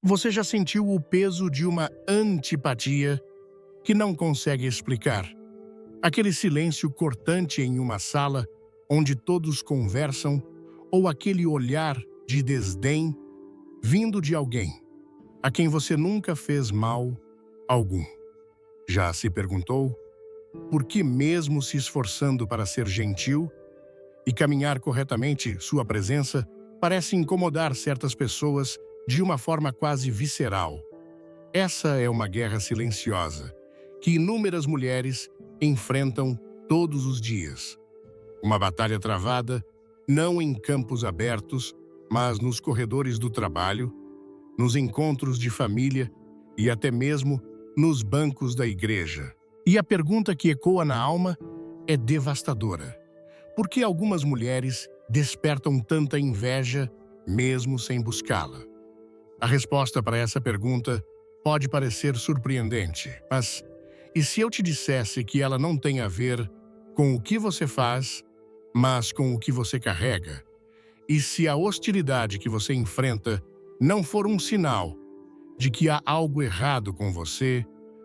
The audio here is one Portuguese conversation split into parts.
Você já sentiu o peso de uma antipatia que não consegue explicar? Aquele silêncio cortante em uma sala onde todos conversam, ou aquele olhar de desdém vindo de alguém a quem você nunca fez mal algum. Já se perguntou por que, mesmo se esforçando para ser gentil e caminhar corretamente, sua presença parece incomodar certas pessoas de uma forma quase visceral? Essa é uma guerra silenciosa que inúmeras mulheres enfrentam todos os dias. Uma batalha travada não em campos abertos, mas nos corredores do trabalho, nos encontros de família e até mesmo nos bancos da igreja. E a pergunta que ecoa na alma é devastadora. Por que algumas mulheres despertam tanta inveja mesmo sem buscá-la? A resposta para essa pergunta pode parecer surpreendente, mas e se eu te dissesse que ela não tem a ver com o que você faz, mas com o que você carrega? E se a hostilidade que você enfrenta não for um sinal de que há algo errado com você,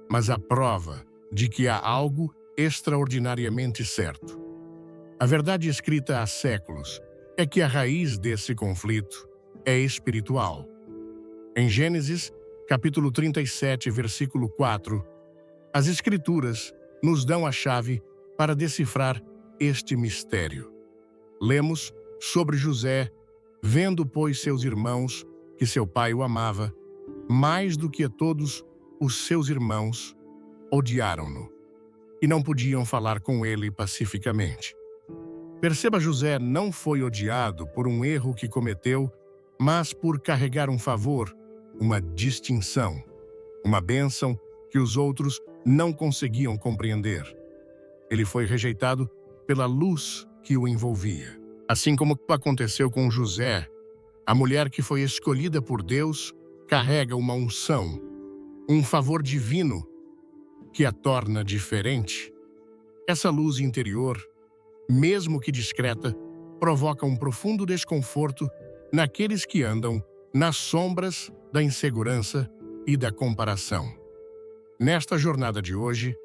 mas a prova de que há algo extraordinariamente certo? A verdade escrita há séculos é que a raiz desse conflito é espiritual. Em Gênesis, capítulo 37, versículo 4, as Escrituras nos dão a chave para decifrar este mistério. Lemos sobre José, vendo, pois, seus irmãos, que seu pai o amava, mais do que a todos os seus irmãos, odiaram-no, e não podiam falar com ele pacificamente. Perceba, José não foi odiado por um erro que cometeu, mas por carregar um favor, uma distinção, uma bênção que os outros não conseguiam compreender. Ele foi rejeitado pela luz que o envolvia. Assim como aconteceu com José, a mulher que foi escolhida por Deus carrega uma unção, um favor divino que a torna diferente. Essa luz interior, mesmo que discreta, provoca um profundo desconforto naqueles que andam nas sombras da insegurança e da comparação. Nesta jornada de hoje,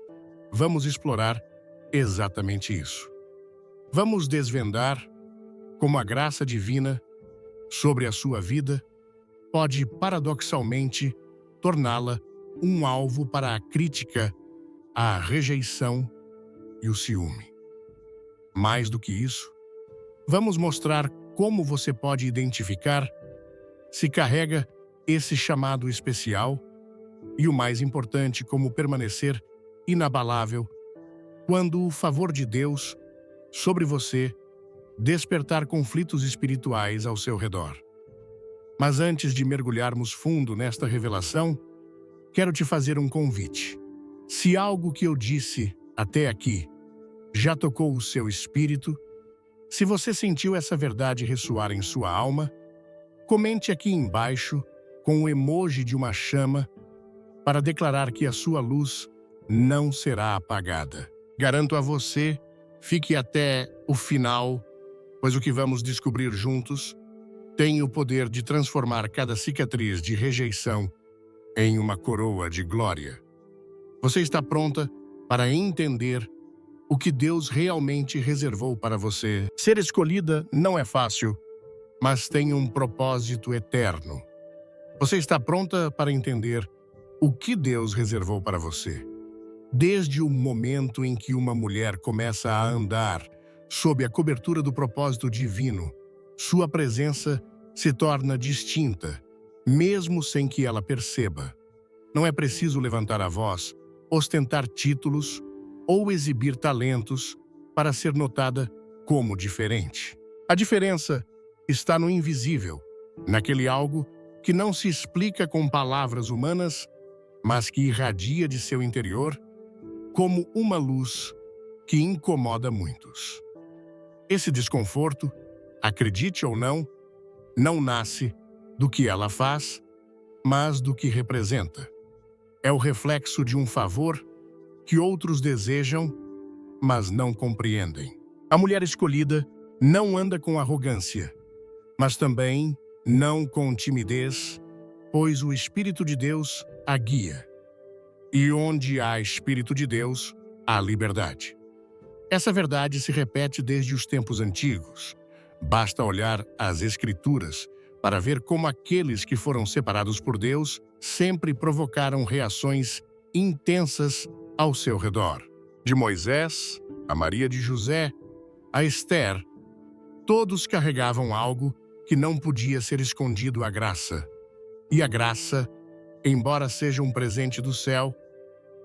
vamos explorar exatamente isso. Vamos desvendar como a graça divina sobre a sua vida pode paradoxalmente torná-la um alvo para a crítica, a rejeição e o ciúme. Mais do que isso, vamos mostrar como você pode identificar se carrega esse chamado especial e, o mais importante, como permanecer inabalável quando o favor de Deus sobre você despertar conflitos espirituais ao seu redor. Mas antes de mergulharmos fundo nesta revelação, quero te fazer um convite. Se algo que eu disse até aqui já tocou o seu espírito, se você sentiu essa verdade ressoar em sua alma, comente aqui embaixo com o emoji de uma chama para declarar que a sua luz não será apagada. Garanto a você, fique até o final, pois o que vamos descobrir juntos tem o poder de transformar cada cicatriz de rejeição em uma coroa de glória. Você está pronta para entender o que Deus realmente reservou para você? Ser escolhida não é fácil, mas tem um propósito eterno. Você está pronta para entender o que Deus reservou para você? Desde o momento em que uma mulher começa a andar sob a cobertura do propósito divino, sua presença se torna distinta, mesmo sem que ela perceba. Não é preciso levantar a voz, ostentar títulos ou exibir talentos para ser notada como diferente. A diferença está no invisível, naquele algo que não se explica com palavras humanas, mas que irradia de seu interior como uma luz que incomoda muitos. Esse desconforto, acredite ou não nasce do que ela faz, mas do que representa. É o reflexo de um favor que outros desejam, mas não compreendem. A mulher escolhida não anda com arrogância, mas também não com timidez pois o Espírito de Deus a guia. E onde há Espírito de Deus, há liberdade. Essa verdade se repete desde os tempos antigos. Basta olhar as Escrituras para ver como aqueles que foram separados por Deus sempre provocaram reações intensas ao seu redor. De Moisés, a Maria de José, a Esther, todos carregavam algo que não podia ser escondido à graça. E a graça, embora seja um presente do céu,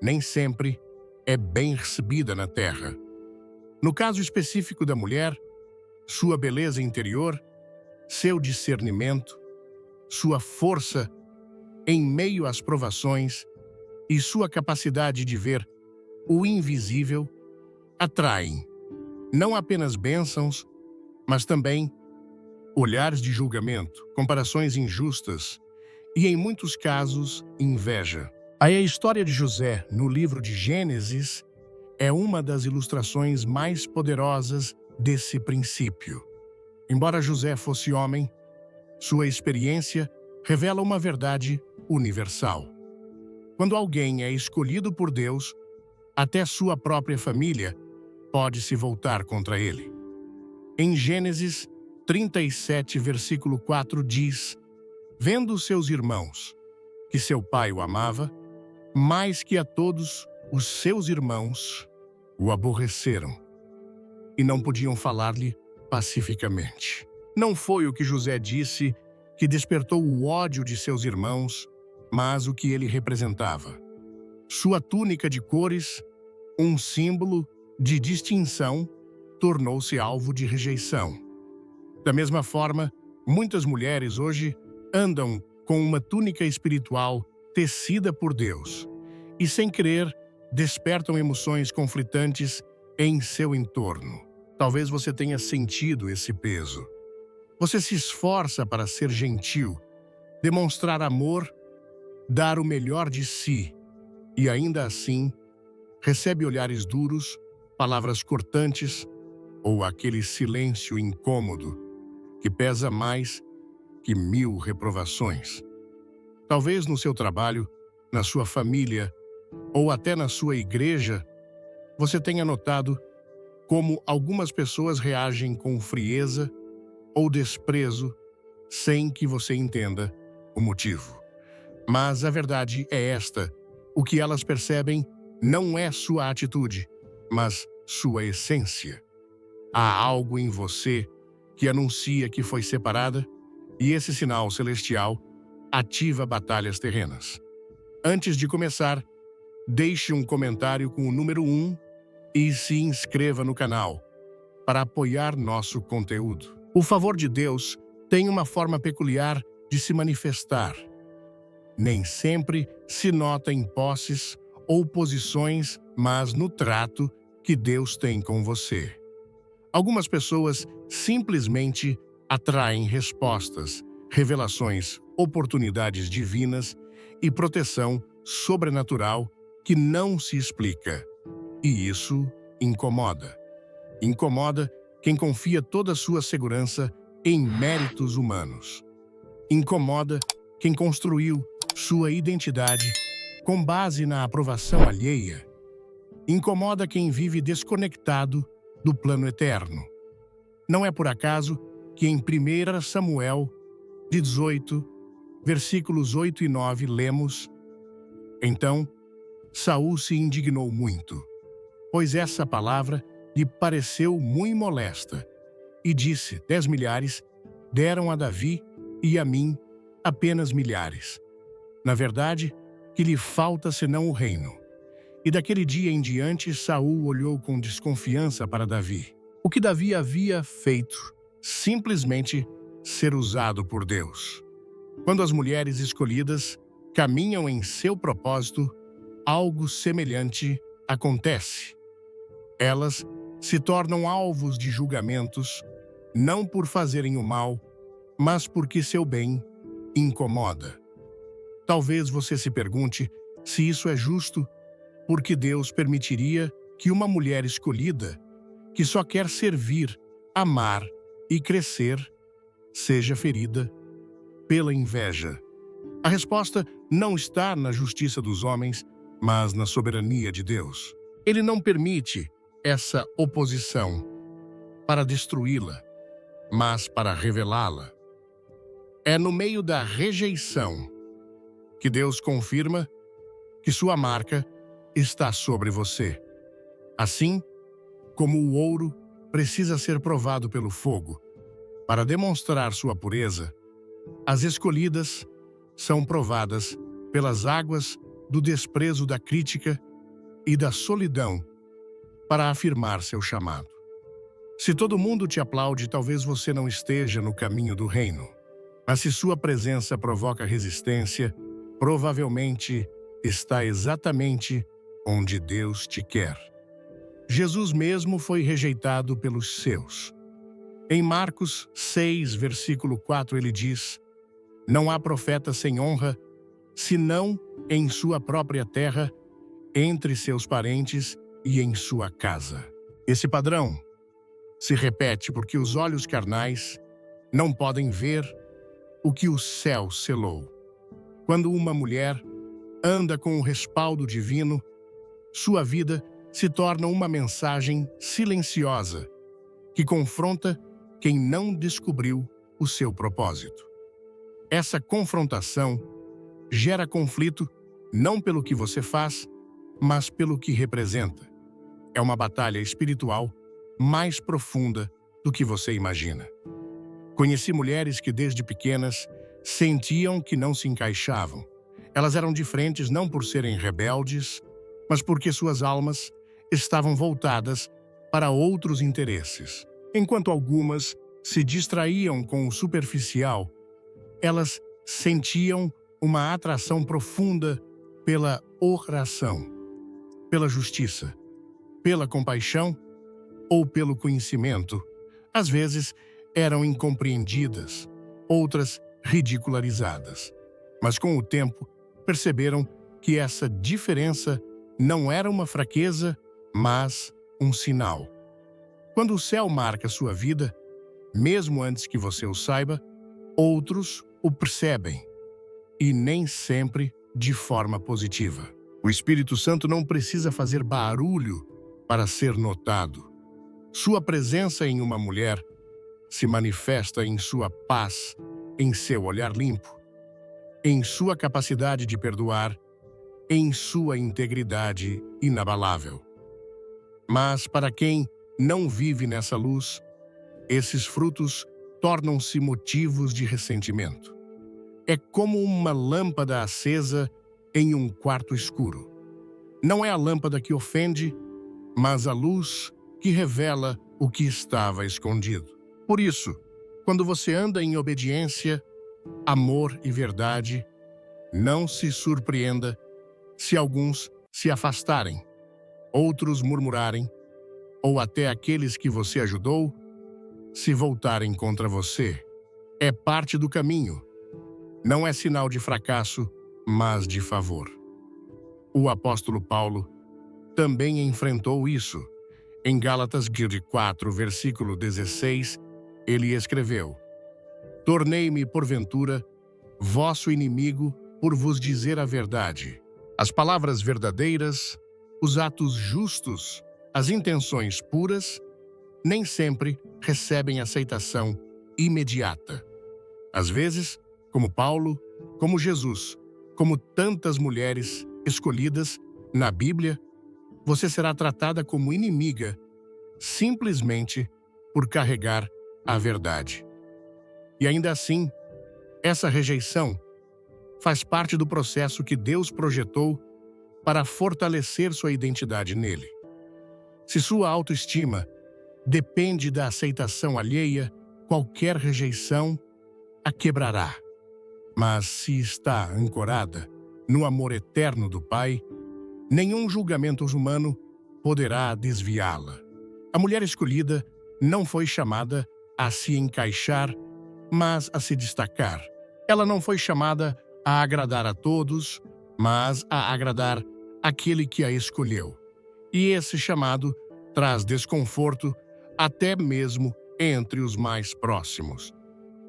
nem sempre é bem recebida na terra. No caso específico da mulher, sua beleza interior, seu discernimento, sua força em meio às provações e sua capacidade de ver o invisível atraem não apenas bênçãos, mas também olhares de julgamento, comparações injustas e, em muitos casos, inveja. Aí a história de José, no livro de Gênesis, é uma das ilustrações mais poderosas desse princípio. Embora José fosse homem, sua experiência revela uma verdade universal. Quando alguém é escolhido por Deus, até sua própria família pode se voltar contra ele. Em Gênesis 37, versículo 4 diz: Vendo seus irmãos que seu pai o amava, mais que a todos os seus irmãos, o aborreceram e não podiam falar-lhe pacificamente. Não foi o que José disse que despertou o ódio de seus irmãos, mas o que ele representava. Sua túnica de cores, um símbolo de distinção, tornou-se alvo de rejeição. Da mesma forma, muitas mulheres hoje andam com uma túnica espiritual tecida por Deus e, sem querer, despertam emoções conflitantes em seu entorno. Talvez você tenha sentido esse peso. Você se esforça para ser gentil, demonstrar amor, dar o melhor de si e, ainda assim, recebe olhares duros, palavras cortantes ou aquele silêncio incômodo que pesa mais que 1000 reprovações. Talvez no seu trabalho, na sua família ou até na sua igreja, você tenha notado como algumas pessoas reagem com frieza ou desprezo sem que você entenda o motivo. Mas a verdade é esta: o que elas percebem não é sua atitude, mas sua essência. Há algo em você que anuncia que foi separada, e esse sinal celestial ativa batalhas terrenas. Antes de começar, deixe um comentário com o número 1 e se inscreva no canal para apoiar nosso conteúdo. O favor de Deus tem uma forma peculiar de se manifestar. Nem sempre se nota em posses ou posições, mas no trato que Deus tem com você. Algumas pessoas simplesmente atraem respostas, revelações, oportunidades divinas e proteção sobrenatural que não se explica. E isso incomoda. Incomoda quem confia toda a sua segurança em méritos humanos. Incomoda quem construiu sua identidade com base na aprovação alheia. Incomoda quem vive desconectado do plano eterno. Não é por acaso que em 1 Samuel 18, versículos 8 e 9, lemos: Então Saul se indignou muito, pois essa palavra lhe pareceu muito molesta, e disse: 10 milhares deram a Davi e a mim apenas milhares. Na verdade, que lhe falta senão o reino. E daquele dia em diante, Saul olhou com desconfiança para Davi. O que Davi havia feito? Simplesmente ser usado por Deus. Quando as mulheres escolhidas caminham em seu propósito, algo semelhante acontece. Elas se tornam alvos de julgamentos, não por fazerem o mal, mas porque seu bem incomoda. Talvez você se pergunte se isso é justo, porque Deus permitiria que uma mulher escolhida, que só quer servir, amar e crescer, seja ferida pela inveja. A resposta não está na justiça dos homens, mas na soberania de Deus. Ele não permite essa oposição para destruí-la, mas para revelá-la. É no meio da rejeição que Deus confirma que sua marca está sobre você. Assim como o ouro precisa ser provado pelo fogo para demonstrar sua pureza, as escolhidas são provadas pelas águas do desprezo, da crítica e da solidão para afirmar seu chamado. Se todo mundo te aplaude, talvez você não esteja no caminho do reino. Mas se sua presença provoca resistência, provavelmente está exatamente onde Deus te quer. Jesus mesmo foi rejeitado pelos seus. Em Marcos 6, versículo 4, ele diz: "Não há profeta sem honra, senão em sua própria terra, entre seus parentes e em sua casa." Esse padrão se repete porque os olhos carnais não podem ver o que o céu selou. Quando uma mulher anda com o respaldo divino, sua vida se torna uma mensagem silenciosa que confronta quem não descobriu o seu propósito. Essa confrontação gera conflito não pelo que você faz, mas pelo que representa. É uma batalha espiritual mais profunda do que você imagina. Conheci mulheres que desde pequenas sentiam que não se encaixavam. Elas eram diferentes não por serem rebeldes, mas porque suas almas estavam voltadas para outros interesses. Enquanto algumas se distraíam com o superficial, elas sentiam uma atração profunda pela oração, pela justiça, pela compaixão ou pelo conhecimento. Às vezes eram incompreendidas, outras ridicularizadas. Mas com o tempo perceberam que essa diferença não era uma fraqueza, mas um sinal. Quando o céu marca sua vida, mesmo antes que você o saiba, outros o percebem, e nem sempre de forma positiva. O Espírito Santo não precisa fazer barulho para ser notado. Sua presença em uma mulher se manifesta em sua paz, em seu olhar limpo, em sua capacidade de perdoar, em sua integridade inabalável. Mas para quem não vive nessa luz, esses frutos tornam-se motivos de ressentimento. É como uma lâmpada acesa em um quarto escuro. Não é a lâmpada que ofende, mas a luz que revela o que estava escondido. Por isso, quando você anda em obediência, amor e verdade, não se surpreenda se alguns se afastarem, outros murmurarem, ou até aqueles que você ajudou se voltarem contra você. É parte do caminho. Não é sinal de fracasso, mas de favor. O apóstolo Paulo também enfrentou isso. Em Gálatas 4, versículo 16, ele escreveu: "Tornei-me, porventura, vosso inimigo por vos dizer a verdade. As palavras verdadeiras, os atos justos, as intenções puras, nem sempre recebem aceitação imediata. Às vezes, como Paulo, como Jesus, como tantas mulheres escolhidas na Bíblia, você será tratada como inimiga simplesmente por carregar a verdade. E ainda assim, essa rejeição faz parte do processo que Deus projetou para fortalecer sua identidade nele. Se sua autoestima depende da aceitação alheia, qualquer rejeição a quebrará. Mas se está ancorada no amor eterno do Pai, nenhum julgamento humano poderá desviá-la. A mulher escolhida não foi chamada a se encaixar, mas a se destacar. Ela não foi chamada a agradar a todos, mas a agradar aquele que a escolheu. E esse chamado traz desconforto até mesmo entre os mais próximos.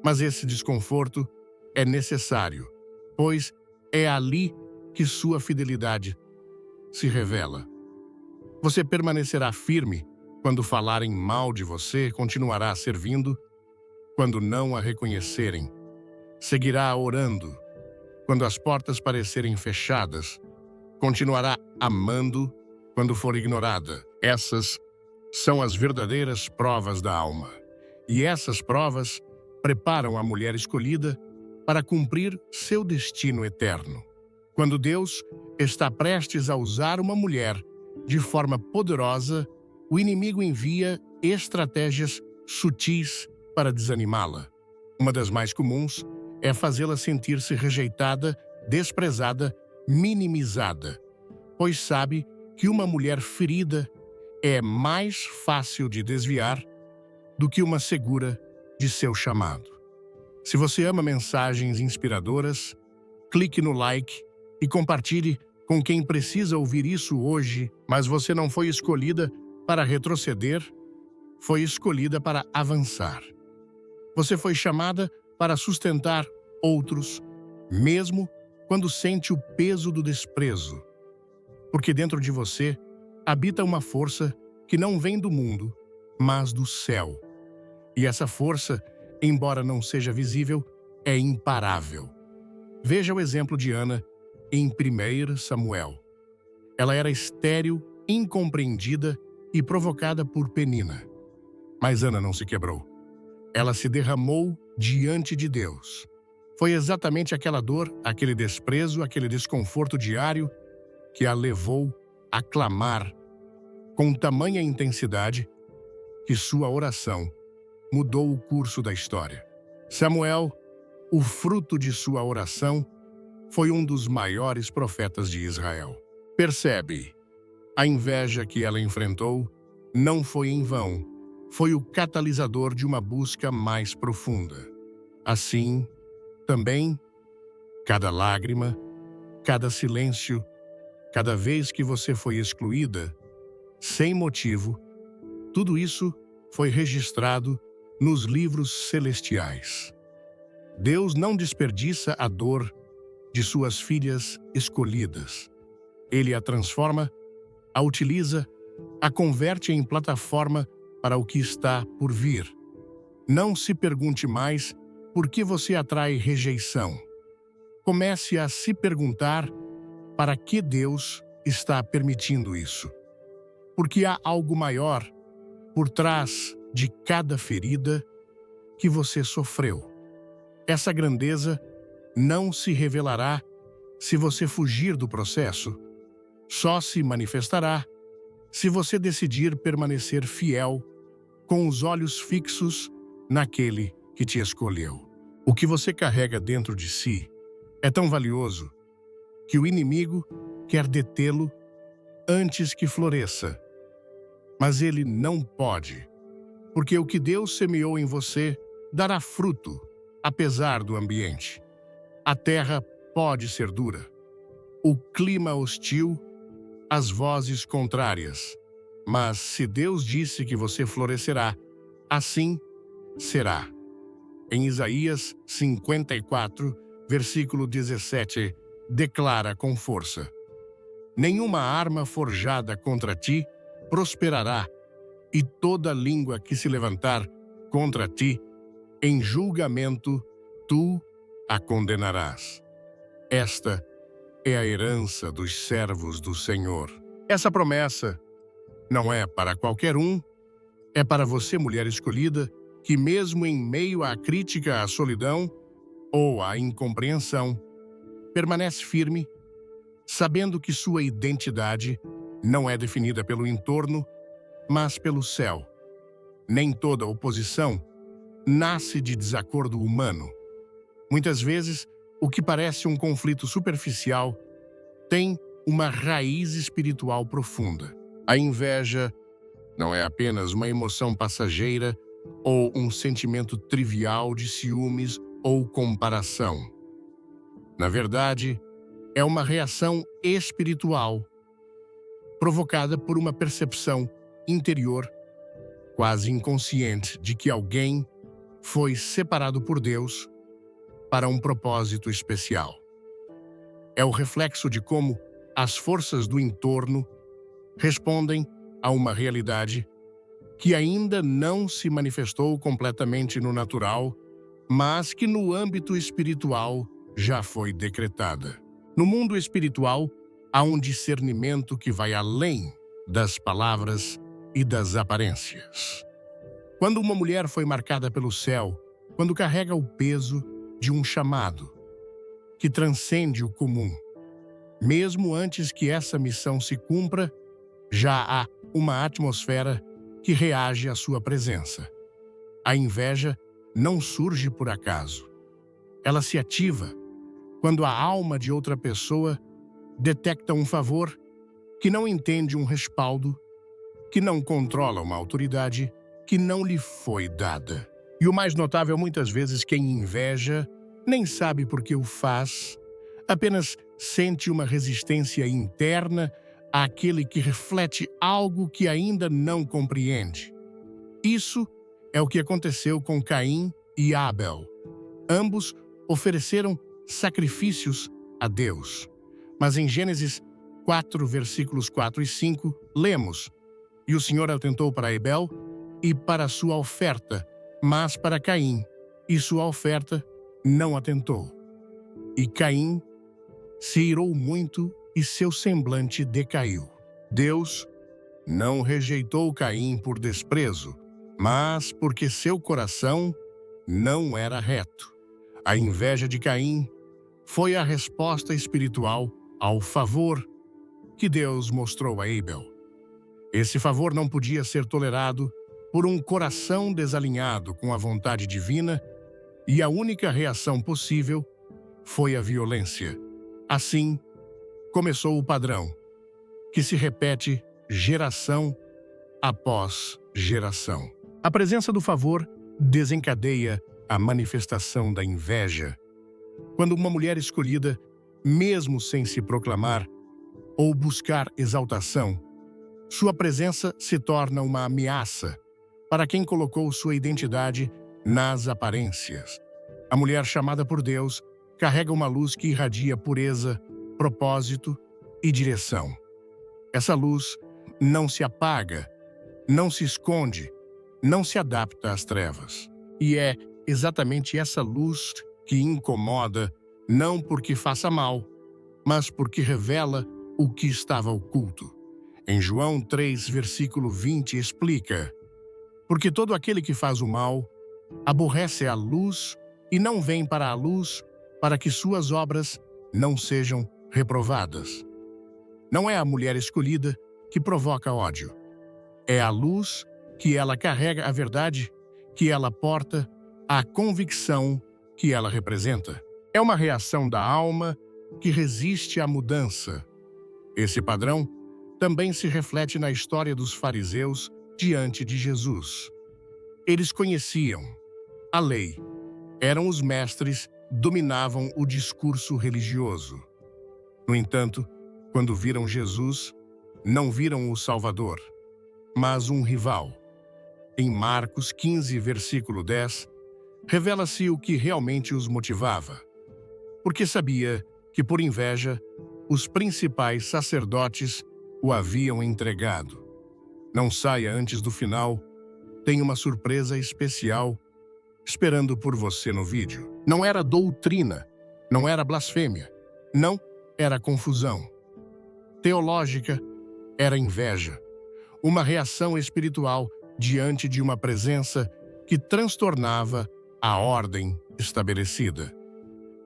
Mas esse desconforto é necessário, pois é ali que sua fidelidade se revela. Você permanecerá firme quando falarem mal de você, continuará servindo quando não a reconhecerem. Seguirá orando quando as portas parecerem fechadas. Continuará amando quando for ignorada. Essas são as verdadeiras provas da alma. E essas provas preparam a mulher escolhida para cumprir seu destino eterno. Quando Deus está prestes a usar uma mulher de forma poderosa, o inimigo envia estratégias sutis para desanimá-la. Uma das mais comuns é fazê-la sentir-se rejeitada, desprezada, minimizada, pois sabe que uma mulher ferida é mais fácil de desviar do que uma segura de seu chamado. Se você ama mensagens inspiradoras, clique no like e compartilhe com quem precisa ouvir isso hoje, mas você não foi escolhida para retroceder, foi escolhida para avançar. Você foi chamada para sustentar outros, mesmo quando sente o peso do desprezo, porque dentro de você habita uma força que não vem do mundo, mas do céu. E essa força, embora não seja visível, é imparável. Veja o exemplo de Ana em 1 Samuel. Ela era estéril, incompreendida e provocada por Penina. Mas Ana não se quebrou. Ela se derramou diante de Deus. Foi exatamente aquela dor, aquele desprezo, aquele desconforto diário que a levou a clamar com tamanha intensidade que sua oração mudou o curso da história. Samuel, o fruto de sua oração, foi um dos maiores profetas de Israel. Percebe, a inveja que ela enfrentou não foi em vão, foi o catalisador de uma busca mais profunda. Assim, também, cada lágrima, cada silêncio, cada vez que você foi excluída, sem motivo, tudo isso foi registrado nos livros celestiais. Deus não desperdiça a dor de suas filhas escolhidas. Ele a transforma, a utiliza, a converte em plataforma para o que está por vir. Não se pergunte mais por que você atrai rejeição. Comece a se perguntar para que Deus está permitindo isso. Porque há algo maior por trás de cada ferida que você sofreu. Essa grandeza não se revelará se você fugir do processo. Só se manifestará se você decidir permanecer fiel, com os olhos fixos naquele que te escolheu. O que você carrega dentro de si é tão valioso que o inimigo quer detê-lo antes que floresça. Mas ele não pode, porque o que Deus semeou em você dará fruto, apesar do ambiente. A terra pode ser dura, o clima hostil, as vozes contrárias. Mas se Deus disse que você florescerá, assim será. Em Isaías 54, versículo 17, declara com força: nenhuma arma forjada contra ti prosperará, e toda língua que se levantar contra ti, em julgamento, tu a condenarás. Esta é a herança dos servos do Senhor. Essa promessa não é para qualquer um, é para você, mulher escolhida, que mesmo em meio à crítica, à solidão ou à incompreensão, permanece firme, sabendo que sua identidade não é definida pelo entorno, mas pelo céu. Nem toda oposição nasce de desacordo humano. Muitas vezes, o que parece um conflito superficial tem uma raiz espiritual profunda. A inveja não é apenas uma emoção passageira ou um sentimento trivial de ciúmes ou comparação. Na verdade, é uma reação espiritual provocada por uma percepção interior, quase inconsciente, de que alguém foi separado por Deus para um propósito especial. É o reflexo de como as forças do entorno respondem a uma realidade que ainda não se manifestou completamente no natural, mas que no âmbito espiritual já foi decretada. No mundo espiritual, há um discernimento que vai além das palavras e das aparências. Quando uma mulher foi marcada pelo céu, quando carrega o peso de um chamado que transcende o comum, mesmo antes que essa missão se cumpra, já há uma atmosfera que reage à sua presença. A inveja não surge por acaso. Ela se ativa quando a alma de outra pessoa detecta um favor que não entende um respaldo, que não controla uma autoridade que não lhe foi dada. E o mais notável, muitas vezes, quem inveja nem sabe por que o faz, apenas sente uma resistência interna àquele que reflete algo que ainda não compreende. Isso é o que aconteceu com Caim e Abel. Ambos ofereceram sacrifícios a Deus. Mas em Gênesis 4, versículos 4 e 5, lemos: "E o Senhor atentou para Abel e para a sua oferta, mas para Caim e sua oferta não atentou. E Caim se irou muito e seu semblante decaiu." Deus não rejeitou Caim por desprezo, mas porque seu coração não era reto. A inveja de Caim foi a resposta espiritual ao favor que Deus mostrou a Abel. Esse favor não podia ser tolerado por um coração desalinhado com a vontade divina, e a única reação possível foi a violência. Assim, começou o padrão, que se repete geração após geração. A presença do favor desencadeia a manifestação da inveja. Quando uma mulher escolhida, mesmo sem se proclamar ou buscar exaltação, sua presença se torna uma ameaça para quem colocou sua identidade nas aparências. A mulher chamada por Deus carrega uma luz que irradia pureza, propósito e direção. Essa luz não se apaga, não se esconde, não se adapta às trevas. E é exatamente essa luz que incomoda, não porque faça mal, mas porque revela o que estava oculto. Em João 3, versículo 20, explica: "Porque todo aquele que faz o mal aborrece a luz e não vem para a luz, para que suas obras não sejam reprovadas." Não é a mulher escolhida que provoca ódio. É a luz que ela carrega, a verdade que ela porta, a convicção que ela representa. É uma reação da alma que resiste à mudança. Esse padrão também se reflete na história dos fariseus diante de Jesus. Eles conheciam a lei, eram os mestres, dominavam o discurso religioso. No entanto, quando viram Jesus, não viram o Salvador, mas um rival. Em Marcos 15, versículo 10, revela-se o que realmente os motivava. Porque sabia que, por inveja, os principais sacerdotes o haviam entregado. Não saia antes do final, tem uma surpresa especial esperando por você no vídeo. Não era doutrina, não era blasfêmia, não era confusão teológica, era inveja, uma reação espiritual diante de uma presença que transtornava a ordem estabelecida.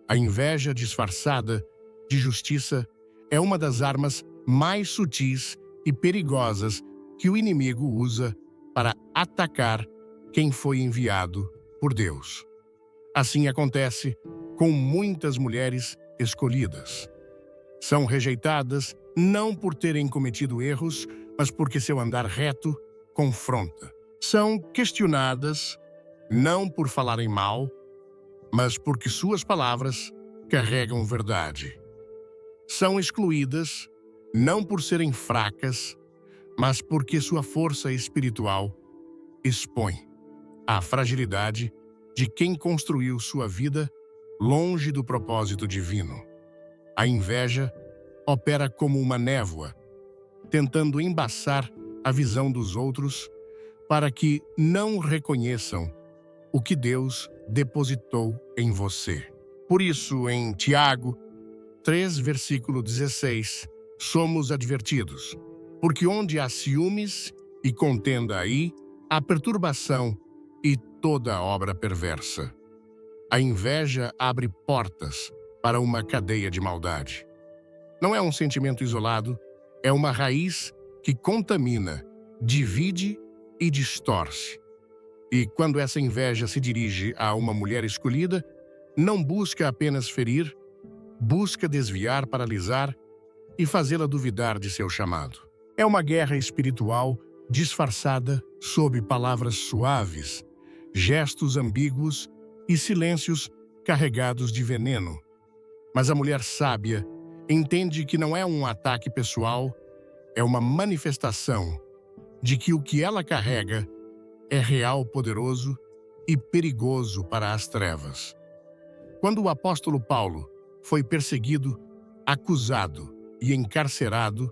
A inveja disfarçada de justiça é uma das armas mais sutis e perigosas que o inimigo usa para atacar quem foi enviado por Deus. Assim acontece com muitas mulheres escolhidas. São rejeitadas não por terem cometido erros, mas porque seu andar reto confronta. São questionadas não por falarem mal, mas porque suas palavras carregam verdade. São excluídas não por serem fracas, mas porque sua força espiritual expõe a fragilidade de quem construiu sua vida longe do propósito divino. A inveja opera como uma névoa, tentando embaçar a visão dos outros para que não reconheçam o que Deus depositou em você. Por isso, em Tiago 3, versículo 16, somos advertidos, porque onde há ciúmes e contenda aí, há perturbação e toda obra perversa. A inveja abre portas para uma cadeia de maldade. Não é um sentimento isolado, é uma raiz que contamina, divide e distorce. E quando essa inveja se dirige a uma mulher escolhida, não busca apenas ferir, busca desviar, paralisar e fazê-la duvidar de seu chamado. É uma guerra espiritual disfarçada sob palavras suaves, gestos ambíguos e silêncios carregados de veneno. Mas a mulher sábia entende que não é um ataque pessoal, é uma manifestação de que o que ela carrega é real, poderoso e perigoso para as trevas. Quando o apóstolo Paulo foi perseguido, acusado e encarcerado,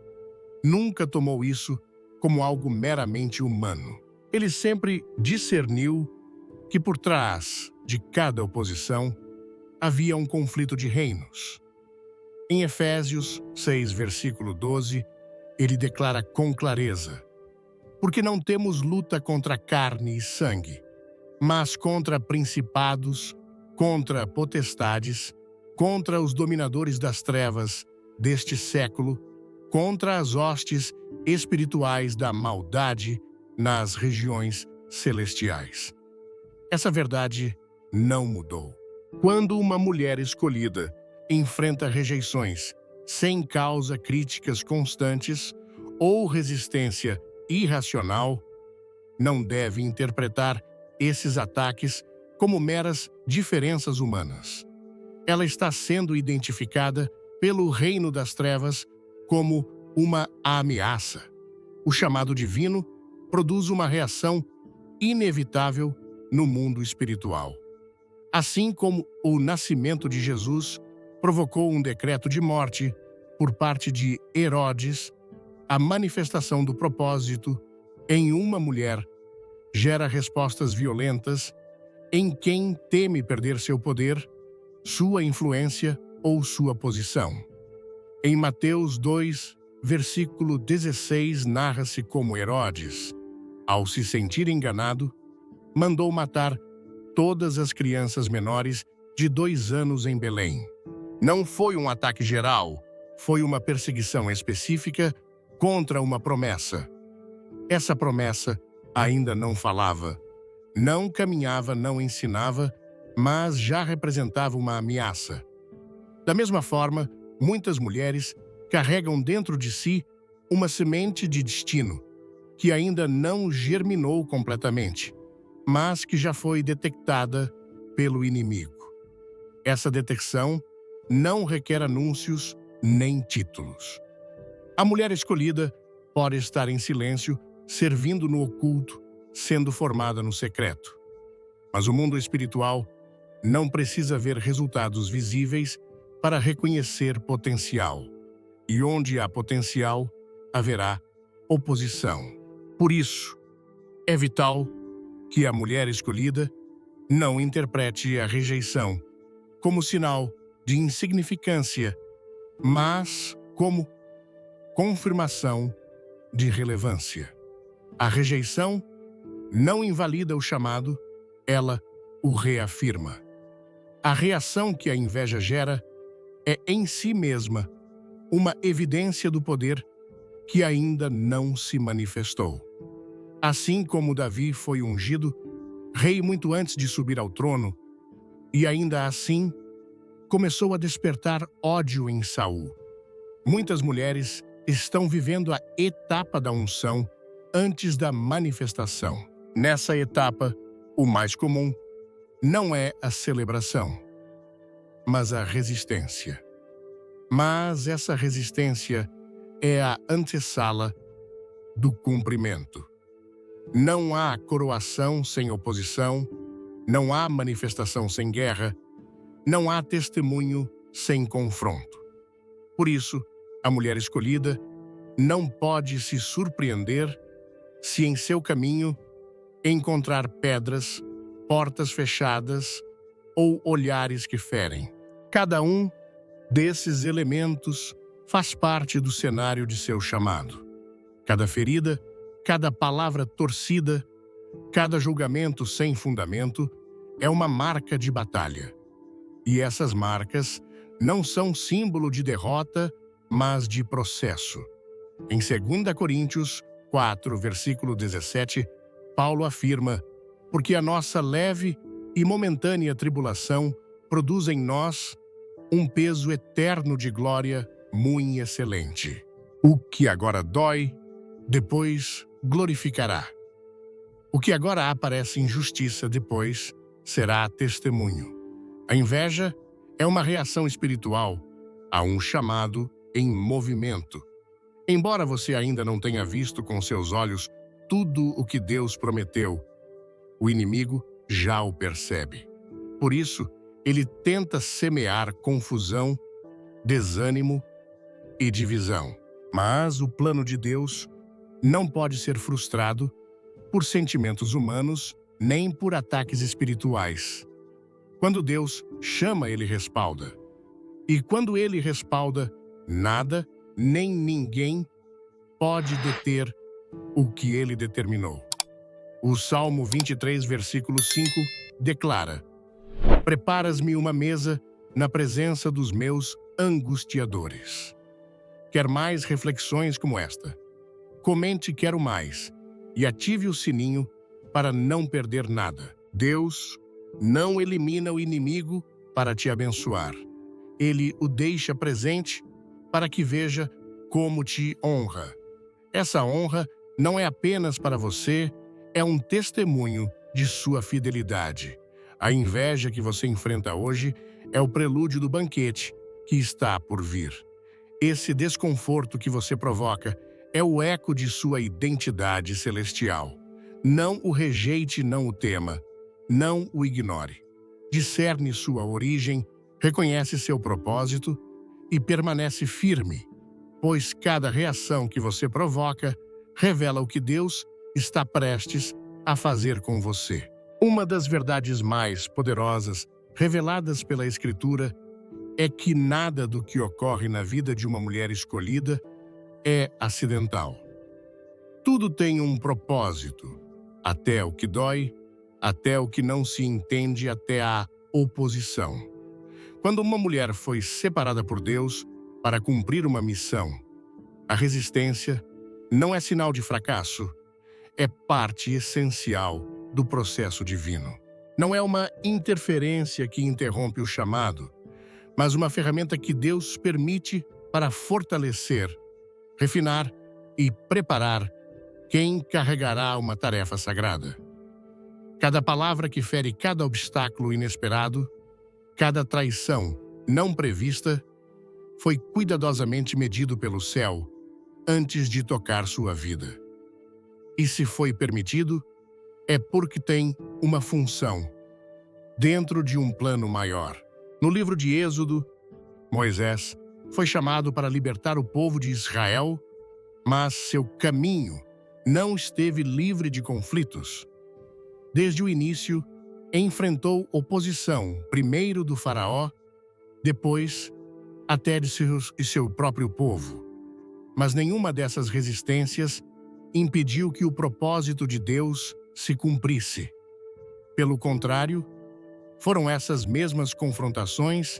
nunca tomou isso como algo meramente humano. Ele sempre discerniu que por trás de cada oposição havia um conflito de reinos. Em Efésios 6, versículo 12, ele declara com clareza: porque não temos luta contra carne e sangue, mas contra principados, contra potestades, contra os dominadores das trevas deste século, contra as hostes espirituais da maldade nas regiões celestiais. Essa verdade não mudou. Quando uma mulher escolhida enfrenta rejeições sem causa, críticas constantes ou resistência irracional, não deve interpretar esses ataques como meras diferenças humanas. Ela está sendo identificada pelo reino das trevas como uma ameaça. O chamado divino produz uma reação inevitável no mundo espiritual. Assim como o nascimento de Jesus provocou um decreto de morte por parte de Herodes, a manifestação do propósito em uma mulher gera respostas violentas em quem teme perder seu poder, sua influência ou sua posição. Em Mateus 2, versículo 16, narra-se como Herodes, ao se sentir enganado, mandou matar todas as crianças menores de 2 anos em Belém. Não foi um ataque geral, foi uma perseguição específica contra uma promessa. Essa promessa ainda não falava, não caminhava, não ensinava, mas já representava uma ameaça. Da mesma forma, muitas mulheres carregam dentro de si uma semente de destino que ainda não germinou completamente, mas que já foi detectada pelo inimigo. Essa detecção não requer anúncios nem títulos. A mulher escolhida pode estar em silêncio, servindo no oculto, sendo formada no secreto. Mas o mundo espiritual não precisa ver resultados visíveis para reconhecer potencial. E onde há potencial, haverá oposição. Por isso, é vital que a mulher escolhida não interprete a rejeição como sinal de insignificância, mas como confirmação de relevância. A rejeição não invalida o chamado, ela o reafirma. A reação que a inveja gera é em si mesma uma evidência do poder que ainda não se manifestou. Assim como Davi foi ungido, rei muito antes de subir ao trono, e ainda assim começou a despertar ódio em Saul. Muitas mulheres estão vivendo a etapa da unção antes da manifestação. Nessa etapa, o mais comum não é a celebração, mas a resistência. Mas essa resistência é a antessala do cumprimento. Não há coroação sem oposição, não há manifestação sem guerra, não há testemunho sem confronto. Por isso, a mulher escolhida não pode se surpreender se em seu caminho encontrar pedras, portas fechadas ou olhares que ferem. Cada um desses elementos faz parte do cenário de seu chamado. Cada ferida, cada palavra torcida, cada julgamento sem fundamento é uma marca de batalha. E essas marcas não são símbolo de derrota, mas de processo. Em 2 Coríntios 4, versículo 17, Paulo afirma: porque a nossa leve e momentânea tribulação produz em nós um peso eterno de glória muito excelente. O que agora dói, depois glorificará. O que agora aparece injustiça, depois será testemunho. A inveja é uma reação espiritual a um chamado em movimento. Embora você ainda não tenha visto com seus olhos tudo o que Deus prometeu, o inimigo já o percebe. Por isso, ele tenta semear confusão, desânimo e divisão. Mas o plano de Deus não pode ser frustrado por sentimentos humanos nem por ataques espirituais. Quando Deus chama, ele respalda. E quando ele respalda, nada nem ninguém pode deter o que ele determinou. O Salmo 23, versículo 5, declara: preparas-me uma mesa na presença dos meus angustiadores. Quer mais reflexões como esta? Comente "Quero mais" e ative o sininho para não perder nada. Deus não elimina o inimigo para te abençoar. Ele o deixa presente para que veja como te honra. Essa honra não é apenas para você, é um testemunho de sua fidelidade. A inveja que você enfrenta hoje é o prelúdio do banquete que está por vir. Esse desconforto que você provoca é o eco de sua identidade celestial. Não o rejeite, não o tema, não o ignore. Discerne sua origem, reconhece seu propósito e permanece firme, pois cada reação que você provoca revela o que Deus está prestes a fazer com você. Uma das verdades mais poderosas reveladas pela Escritura é que nada do que ocorre na vida de uma mulher escolhida é acidental. Tudo tem um propósito, até o que dói, até o que não se entende, até a oposição. Quando uma mulher foi separada por Deus para cumprir uma missão, a resistência não é sinal de fracasso, é parte essencial do processo divino. Não é uma interferência que interrompe o chamado, mas uma ferramenta que Deus permite para fortalecer, refinar e preparar quem carregará uma tarefa sagrada. Cada palavra que fere cada obstáculo inesperado, cada traição não prevista, foi cuidadosamente medido pelo céu antes de tocar sua vida. E se foi permitido, é porque tem uma função, dentro de um plano maior. No livro de Êxodo, Moisés foi chamado para libertar o povo de Israel, mas seu caminho não esteve livre de conflitos. Desde o início, enfrentou oposição, primeiro do faraó, depois até de seu próprio povo. Mas nenhuma dessas resistências impediu que o propósito de Deus se cumprisse. Pelo contrário, foram essas mesmas confrontações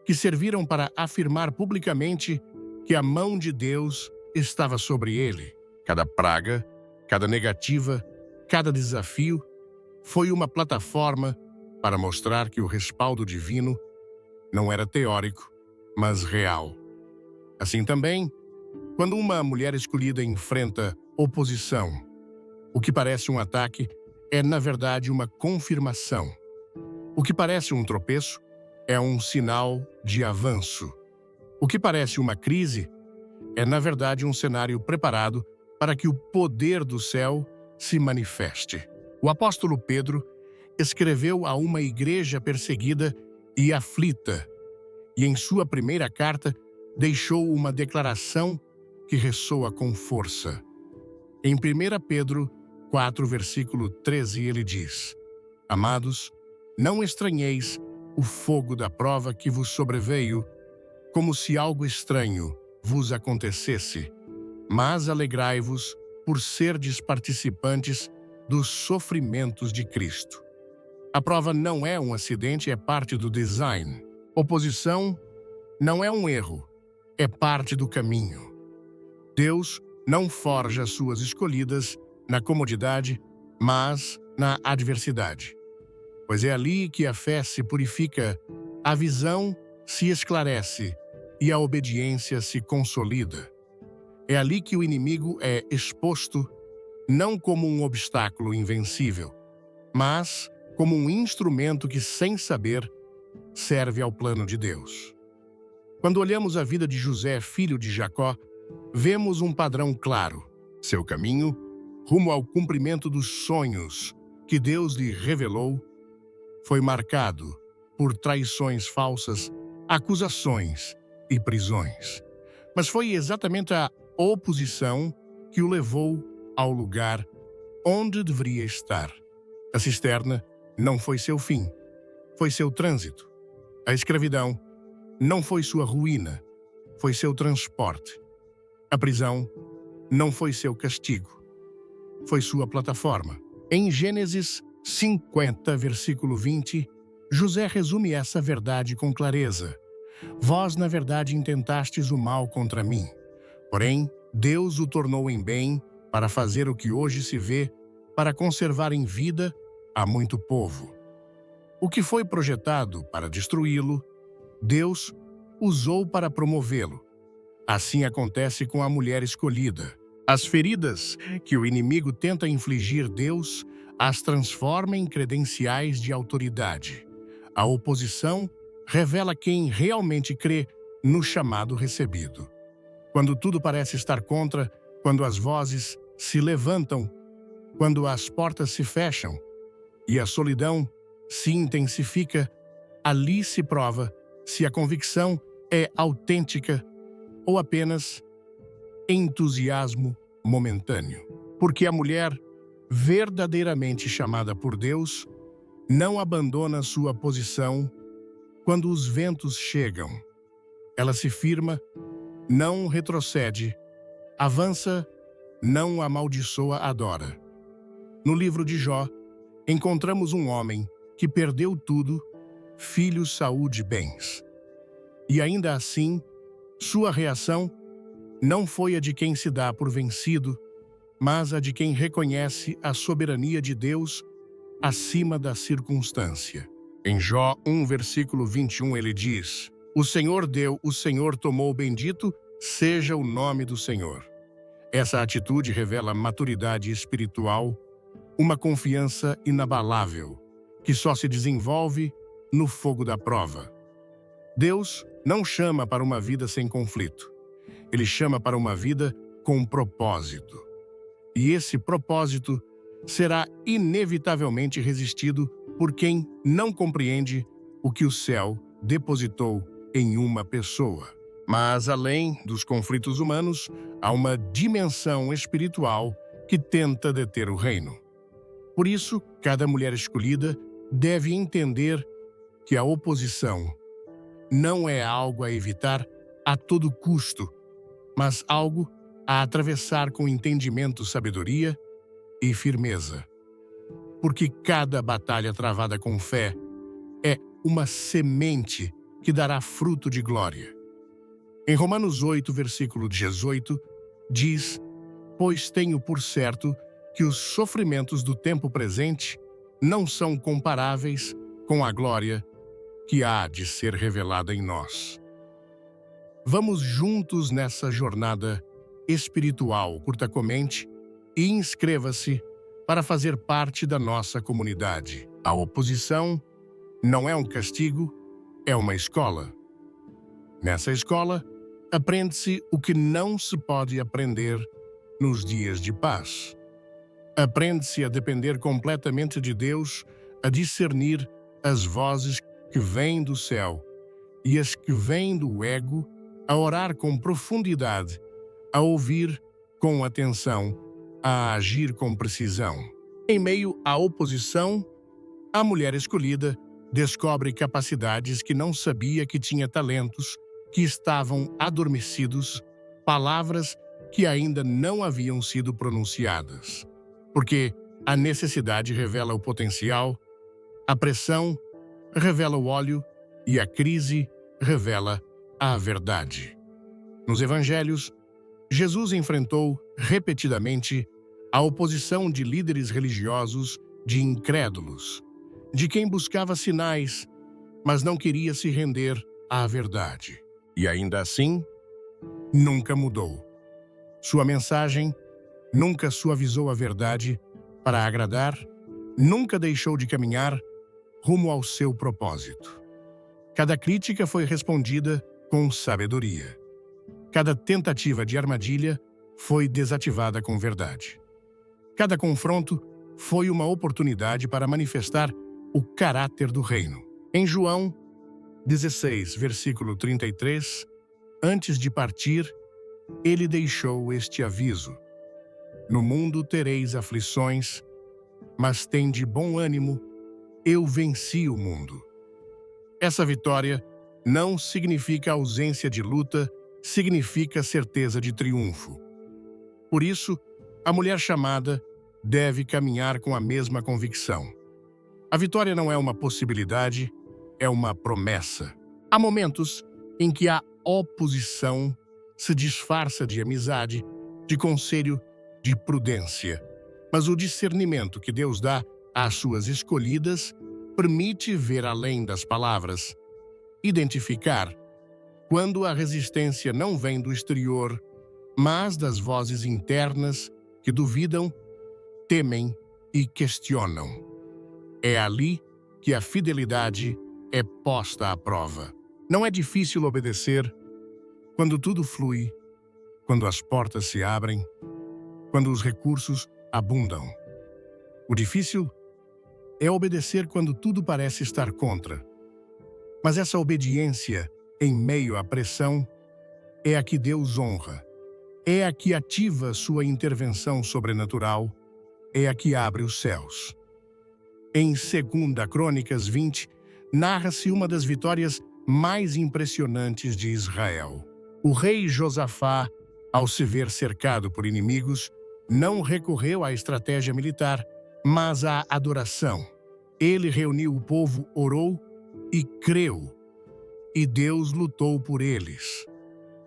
que serviram para afirmar publicamente que a mão de Deus estava sobre ele. Cada praga, cada negativa, cada desafio foi uma plataforma para mostrar que o respaldo divino não era teórico, mas real. Assim também, quando uma mulher escolhida enfrenta oposição, o que parece um ataque é, na verdade, uma confirmação. O que parece um tropeço é um sinal de avanço. O que parece uma crise é, na verdade, um cenário preparado para que o poder do céu se manifeste. O apóstolo Pedro escreveu a uma igreja perseguida e aflita, e em sua primeira carta deixou uma declaração que ressoa com força. Em 1 Pedro 4, versículo 13, ele diz: Amados, não estranheis o fogo da prova que vos sobreveio, como se algo estranho vos acontecesse, mas alegrai-vos por serdes participantes dos sofrimentos de Cristo. A prova não é um acidente, é parte do design. Oposição não é um erro, é parte do caminho. Deus não forja suas escolhidas na comodidade, mas na adversidade. Pois é ali que a fé se purifica, a visão se esclarece e a obediência se consolida. É ali que o inimigo é exposto, não como um obstáculo invencível, mas como um instrumento que, sem saber, serve ao plano de Deus. Quando olhamos a vida de José, filho de Jacó, vemos um padrão claro. Seu caminho, rumo ao cumprimento dos sonhos que Deus lhe revelou, foi marcado por traições falsas, acusações e prisões. Mas foi exatamente a oposição que o levou ao lugar onde deveria estar. A cisterna não foi seu fim, foi seu trânsito. A escravidão não foi sua ruína, foi seu transporte. A prisão não foi seu castigo, foi sua plataforma. Em Gênesis 50, versículo 20, José resume essa verdade com clareza. Vós, na verdade, intentastes o mal contra mim. Porém, Deus o tornou em bem para fazer o que hoje se vê, para conservar em vida a muito povo. O que foi projetado para destruí-lo, Deus usou para promovê-lo. Assim acontece com a mulher escolhida. As feridas que o inimigo tenta infligir, Deus as transforma em credenciais de autoridade. A oposição revela quem realmente crê no chamado recebido. Quando tudo parece estar contra, quando as vozes se levantam, quando as portas se fecham e a solidão se intensifica, ali se prova se a convicção é autêntica ou apenas entusiasmo momentâneo. Porque a mulher verdadeiramente chamada por Deus não abandona sua posição quando os ventos chegam. Ela se firma, não retrocede, avança, não amaldiçoa, adora. No livro de Jó, encontramos um homem que perdeu tudo, filhos, saúde, bens. E ainda assim, sua reação não foi a de quem se dá por vencido, mas a de quem reconhece a soberania de Deus acima da circunstância. Em Jó 1, versículo 21, ele diz: O Senhor deu, o Senhor tomou, bendito seja o nome do Senhor. Essa atitude revela maturidade espiritual, uma confiança inabalável, que só se desenvolve no fogo da prova. Deus não chama para uma vida sem conflito. Ele chama para uma vida com propósito. E esse propósito será inevitavelmente resistido por quem não compreende o que o céu depositou em uma pessoa. Mas, além dos conflitos humanos, há uma dimensão espiritual que tenta deter o reino. Por isso, cada mulher escolhida deve entender que a oposição não é algo a evitar a todo custo, mas algo a atravessar com entendimento, sabedoria e firmeza. Porque cada batalha travada com fé é uma semente que dará fruto de glória. Em Romanos 8, versículo 18, diz: Pois tenho por certo que os sofrimentos do tempo presente não são comparáveis com a glória que há de ser revelada em nós. Vamos juntos nessa jornada espiritual. Curta, comente e inscreva-se para fazer parte da nossa comunidade. A oposição não é um castigo, é uma escola. Nessa escola, aprende-se o que não se pode aprender nos dias de paz. Aprende-se a depender completamente de Deus, a discernir as vozes que vêm do céu e as que vêm do ego a orar com profundidade, a ouvir com atenção, a agir com precisão. Em meio à oposição, a mulher escolhida descobre capacidades que não sabia que tinha, talentos que estavam adormecidos, palavras que ainda não haviam sido pronunciadas. Porque a necessidade revela o potencial, a pressão revela o óleo e a crise revela a verdade. Nos evangelhos, Jesus enfrentou repetidamente a oposição de líderes religiosos, de incrédulos, de quem buscava sinais, mas não queria se render à verdade. E ainda assim, nunca mudou. Sua mensagem nunca suavizou a verdade para agradar, nunca deixou de caminhar rumo ao seu propósito. Cada crítica foi respondida com sabedoria. Cada tentativa de armadilha foi desativada com verdade. Cada confronto foi uma oportunidade para manifestar o caráter do reino. Em João 16, versículo 33, antes de partir, ele deixou este aviso: no mundo tereis aflições, mas tende bom ânimo, eu venci o mundo. Essa vitória não significa ausência de luta, significa certeza de triunfo. Por isso, a mulher chamada deve caminhar com a mesma convicção. A vitória não é uma possibilidade, é uma promessa. Há momentos em que a oposição se disfarça de amizade, de conselho, de prudência. Mas o discernimento que Deus dá às suas escolhidas permite ver além das palavras, identificar quando a resistência não vem do exterior, mas das vozes internas que duvidam, temem e questionam. É ali que a fidelidade é posta à prova. Não é difícil obedecer quando tudo flui, quando as portas se abrem, quando os recursos abundam. O difícil é obedecer quando tudo parece estar contra. Mas essa obediência, em meio à pressão, é a que Deus honra. É a que ativa sua intervenção sobrenatural, é a que abre os céus. Em 2 Crônicas 20, narra-se uma das vitórias mais impressionantes de Israel. O rei Josafá, ao se ver cercado por inimigos, não recorreu à estratégia militar, mas à adoração. Ele reuniu o povo, orou e creu, e Deus lutou por eles.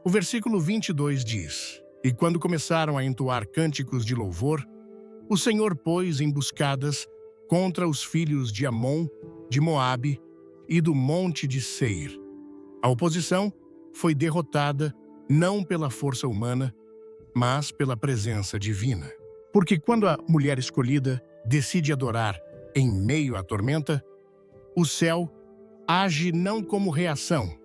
O versículo 22 diz: E quando começaram a entoar cânticos de louvor, o Senhor pôs emboscadas contra os filhos de Amon, de Moabe e do monte de Seir. A oposição foi derrotada não pela força humana, mas pela presença divina. Porque quando a mulher escolhida decide adorar em meio à tormenta, o céu age não como reação,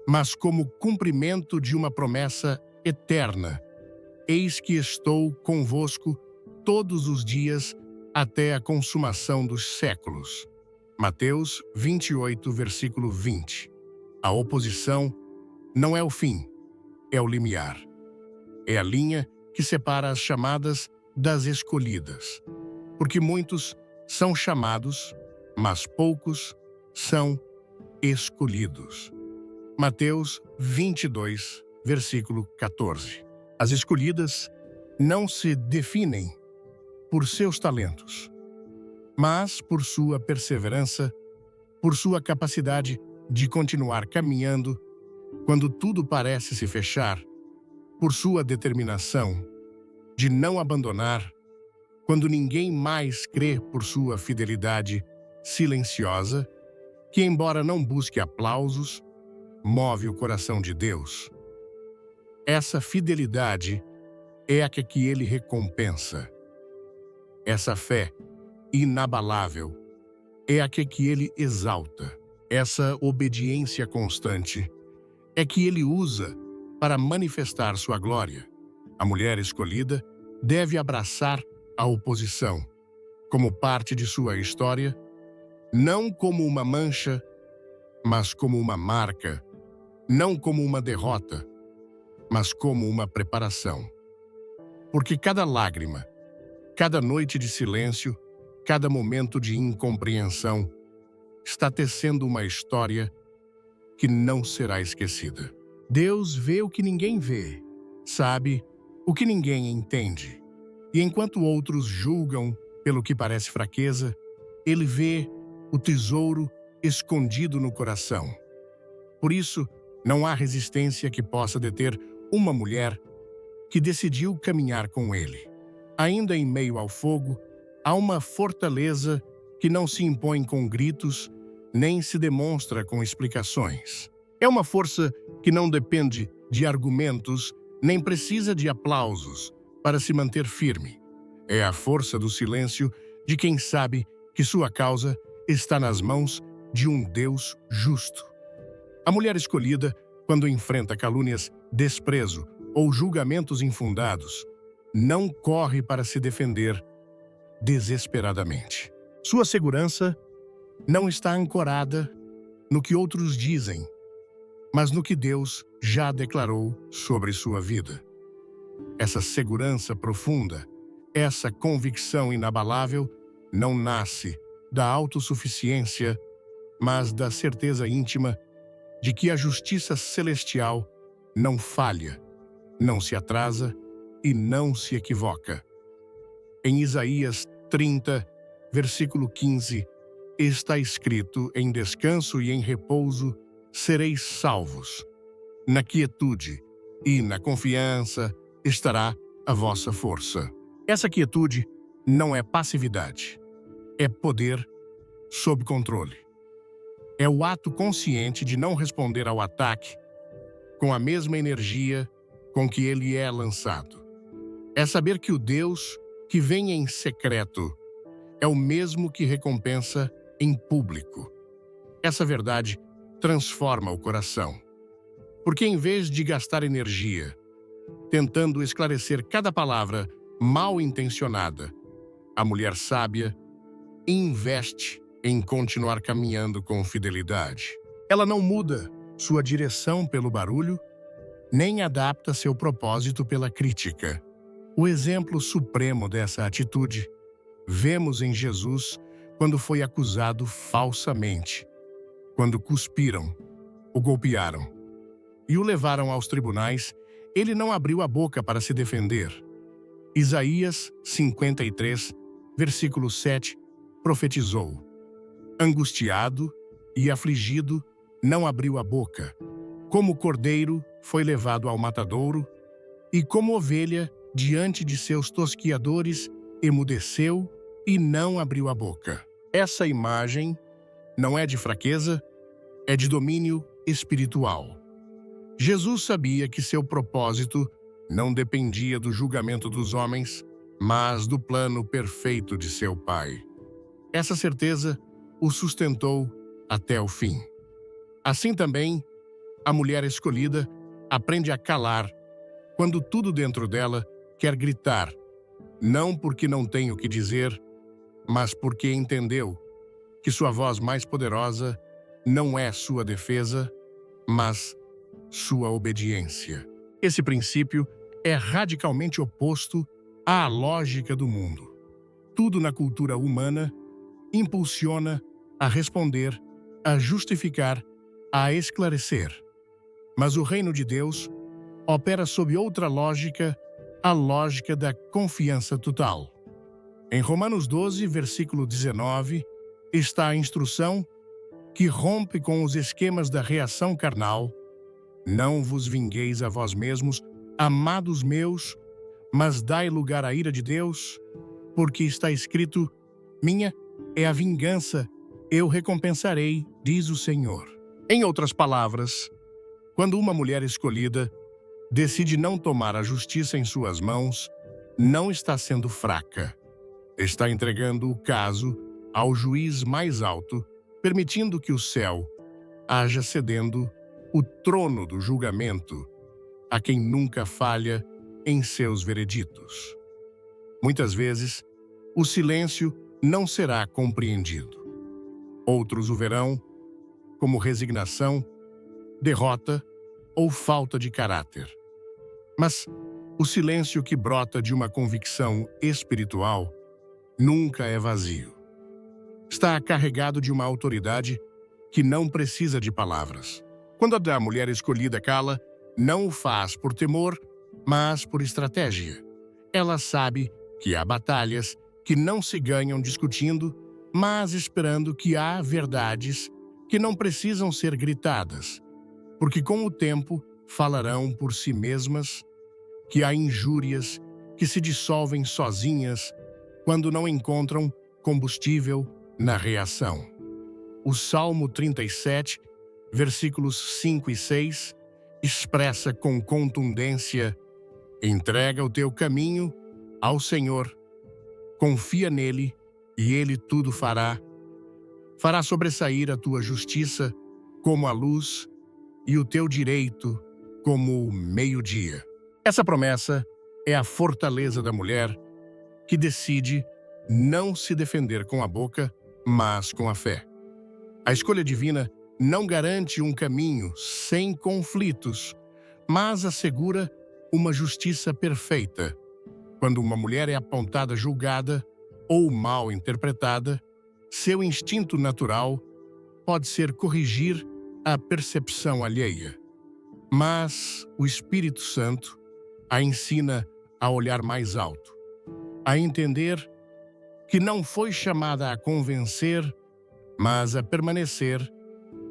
mas como cumprimento de uma promessa eterna. Eis que estou convosco todos os dias até a consumação dos séculos. Mateus 28, versículo 20. A oposição não é o fim, é o limiar. É a linha que separa as chamadas das escolhidas. Porque muitos são chamados, mas poucos são escolhidos. Mateus 22, versículo 14. As escolhidas não se definem por seus talentos, mas por sua perseverança, por sua capacidade de continuar caminhando quando tudo parece se fechar, por sua determinação de não abandonar quando ninguém mais crê, por sua fidelidade silenciosa, que, embora não busque aplausos, move o coração de Deus. Essa fidelidade é a que ele recompensa. Essa fé inabalável é a que ele exalta. Essa obediência constante é que ele usa para manifestar sua glória. A mulher escolhida deve abraçar a oposição como parte de sua história, não como uma mancha, mas como uma marca, não como uma derrota, mas como uma preparação. Porque cada lágrima, cada noite de silêncio, cada momento de incompreensão está tecendo uma história que não será esquecida. Deus vê o que ninguém vê, sabe o que ninguém entende. E enquanto outros julgam pelo que parece fraqueza, Ele vê o tesouro escondido no coração. Por isso, não há resistência que possa deter uma mulher que decidiu caminhar com Ele. Ainda em meio ao fogo, há uma fortaleza que não se impõe com gritos, nem se demonstra com explicações. É uma força que não depende de argumentos, nem precisa de aplausos para se manter firme. É a força do silêncio de quem sabe que sua causa está nas mãos de um Deus justo. A mulher escolhida, quando enfrenta calúnias, desprezo ou julgamentos infundados, não corre para se defender desesperadamente. Sua segurança não está ancorada no que outros dizem, mas no que Deus já declarou sobre sua vida. Essa segurança profunda, essa convicção inabalável, não nasce da autossuficiência, mas da certeza íntima de que a justiça celestial não falha, não se atrasa e não se equivoca. Em Isaías 30, versículo 15, está escrito: em descanso e em repouso sereis salvos. Na quietude e na confiança estará a vossa força. Essa quietude não é passividade, é poder sob controle. É o ato consciente de não responder ao ataque com a mesma energia com que ele é lançado. É saber que o Deus que vem em secreto é o mesmo que recompensa em público. Essa verdade transforma o coração. Porque em vez de gastar energia tentando esclarecer cada palavra mal intencionada, a mulher sábia investe em continuar caminhando com fidelidade. Ela não muda sua direção pelo barulho, nem adapta seu propósito pela crítica. O exemplo supremo dessa atitude vemos em Jesus quando foi acusado falsamente, quando cuspiram, o golpearam e o levaram aos tribunais. Ele não abriu a boca para se defender. Isaías 53, versículo 7, profetizou: angustiado e afligido, não abriu a boca. Como cordeiro foi levado ao matadouro, e como ovelha diante de seus tosquiadores, emudeceu e não abriu a boca. Essa imagem não é de fraqueza, é de domínio espiritual. Jesus sabia que seu propósito não dependia do julgamento dos homens, mas do plano perfeito de seu Pai. Essa certeza o sustentou até o fim. Assim também, a mulher escolhida aprende a calar quando tudo dentro dela quer gritar, não porque não tem o que dizer, mas porque entendeu que sua voz mais poderosa não é sua defesa, mas sua obediência. Esse princípio é radicalmente oposto à lógica do mundo. Tudo na cultura humana impulsiona a responder, a justificar, a esclarecer. Mas o reino de Deus opera sob outra lógica, a lógica da confiança total. Em Romanos 12, versículo 19, está a instrução que rompe com os esquemas da reação carnal: não vos vingueis a vós mesmos, amados meus, mas dai lugar à ira de Deus, porque está escrito: minha é a vingança, eu recompensarei, diz o Senhor. Em outras palavras, quando uma mulher escolhida decide não tomar a justiça em suas mãos, não está sendo fraca. Está entregando o caso ao juiz mais alto, permitindo que o céu haja cedendo o trono do julgamento a quem nunca falha em seus vereditos. Muitas vezes, o silêncio não será compreendido. Outros o verão como resignação, derrota ou falta de caráter. Mas o silêncio que brota de uma convicção espiritual nunca é vazio. Está carregado de uma autoridade que não precisa de palavras. Quando a mulher escolhida cala, não o faz por temor, mas por estratégia. Ela sabe que há batalhas que não se ganham discutindo, mas esperando que há verdades que não precisam ser gritadas, porque com o tempo falarão por si mesmas, que há injúrias que se dissolvem sozinhas quando não encontram combustível na reação. O Salmo 37, versículos 5 e 6, expressa com contundência: entrega o teu caminho ao Senhor, confia nele e ele tudo fará. Fará sobressair a tua justiça como a luz e o teu direito como o meio-dia. Essa promessa é a fortaleza da mulher que decide não se defender com a boca, mas com a fé. A escolha divina não garante um caminho sem conflitos, mas assegura uma justiça perfeita. Quando uma mulher é apontada julgada ou mal interpretada, seu instinto natural pode ser corrigir a percepção alheia. Mas o Espírito Santo a ensina a olhar mais alto, a entender que não foi chamada a convencer, mas a permanecer,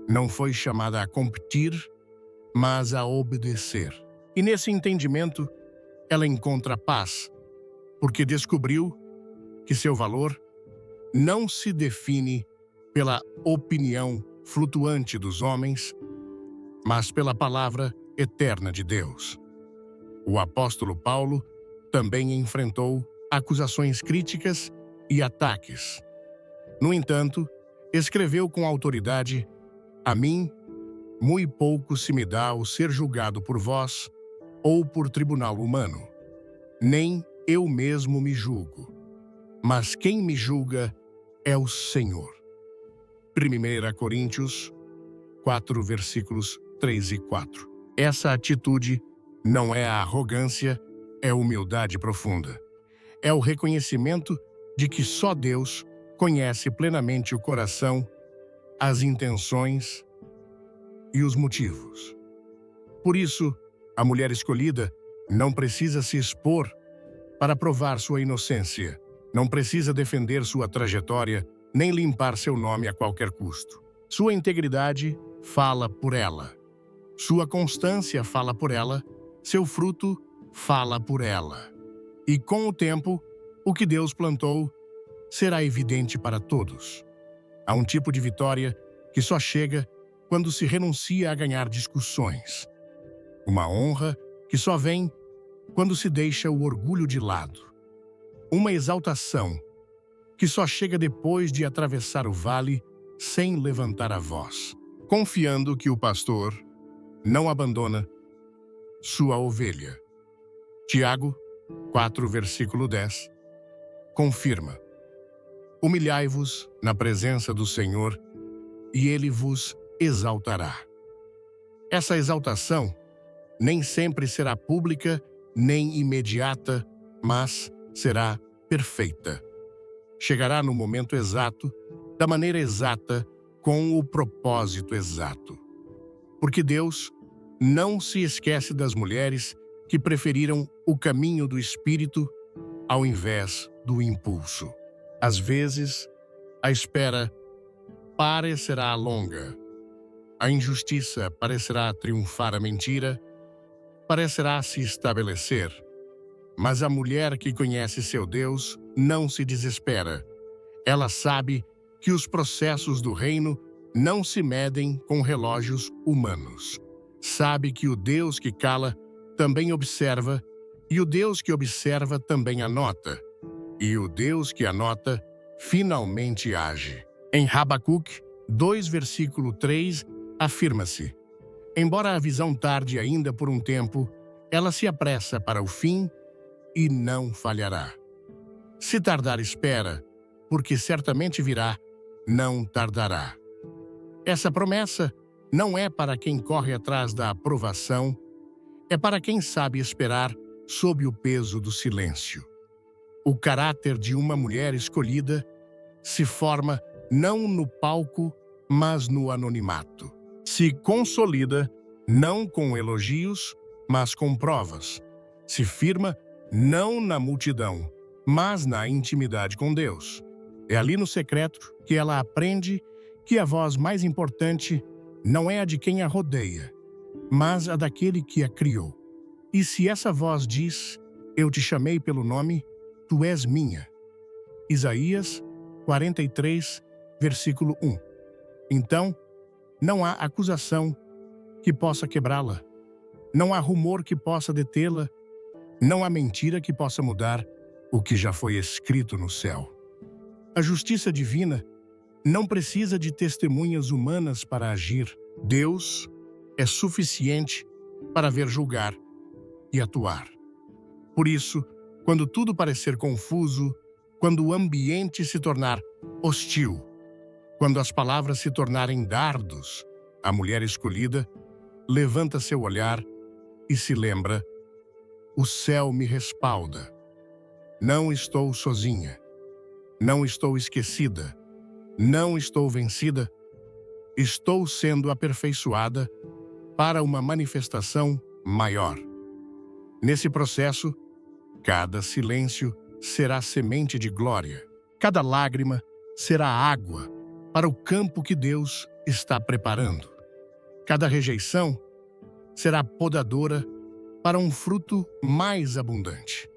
não foi chamada a competir, mas a obedecer. E nesse entendimento, ela encontra paz, porque descobriu que seu valor não se define pela opinião flutuante dos homens, mas pela palavra eterna de Deus. O apóstolo Paulo também enfrentou acusações críticas e ataques. No entanto, escreveu com autoridade: a mim, muito pouco se me dá o ser julgado por vós ou por tribunal humano. Nem eu mesmo me julgo, mas quem me julga é o Senhor. 1 Coríntios 4, versículos 3 e 4. Essa atitude não é a arrogância, é humildade profunda. É o reconhecimento de que só Deus conhece plenamente o coração, as intenções e os motivos. Por isso, a mulher escolhida não precisa se expor para provar sua inocência, não precisa defender sua trajetória, nem limpar seu nome a qualquer custo. Sua integridade fala por ela. Sua constância fala por ela, seu fruto fala por ela. E com o tempo, o que Deus plantou será evidente para todos. Há um tipo de vitória que só chega quando se renuncia a ganhar discussões. Uma honra que só vem quando se deixa o orgulho de lado. Uma exaltação que só chega depois de atravessar o vale sem levantar a voz, confiando que o pastor não abandona sua ovelha. Tiago 4, versículo 10, confirma: humilhai-vos na presença do Senhor e ele vos exaltará. Essa exaltação nem sempre será pública nem imediata, mas será perfeita. Chegará no momento exato, da maneira exata, com o propósito exato. Porque Deus não se esquece das mulheres que preferiram o caminho do Espírito ao invés do impulso. Às vezes, a espera parecerá longa. A injustiça parecerá triunfar a mentira, parecerá se estabelecer. Mas a mulher que conhece seu Deus não se desespera. Ela sabe que os processos do reino não se medem com relógios humanos. Sabe que o Deus que cala também observa, e o Deus que observa também anota, e o Deus que anota finalmente age. Em Habacuque 2, versículo 3, afirma-se: embora a visão tarde ainda por um tempo, ela se apressa para o fim e não falhará. Se tardar, espera, porque certamente virá, não tardará. Essa promessa não é para quem corre atrás da aprovação, é para quem sabe esperar sob o peso do silêncio. O caráter de uma mulher escolhida se forma não no palco, mas no anonimato. Se consolida não com elogios, mas com provas. Se firma não na multidão, mas na intimidade com Deus. É ali no secreto que ela aprende que a voz mais importante não é a de quem a rodeia, mas a daquele que a criou. E se essa voz diz: "Eu te chamei pelo nome, tu és minha." Isaías 43, versículo 1. Então, não há acusação que possa quebrá-la. Não há rumor que possa detê-la. Não há mentira que possa mudar o que já foi escrito no céu. A justiça divina não precisa de testemunhas humanas para agir. Deus é suficiente para ver julgar e atuar. Por isso, quando tudo parecer confuso, quando o ambiente se tornar hostil, quando as palavras se tornarem dardos, a mulher escolhida levanta seu olhar e se lembra: o céu me respalda. Não estou sozinha. Não estou esquecida. Não estou vencida. Estou sendo aperfeiçoada para uma manifestação maior. Nesse processo, cada silêncio será semente de glória. Cada lágrima será água para o campo que Deus está preparando. Cada rejeição será podadora para um fruto mais abundante.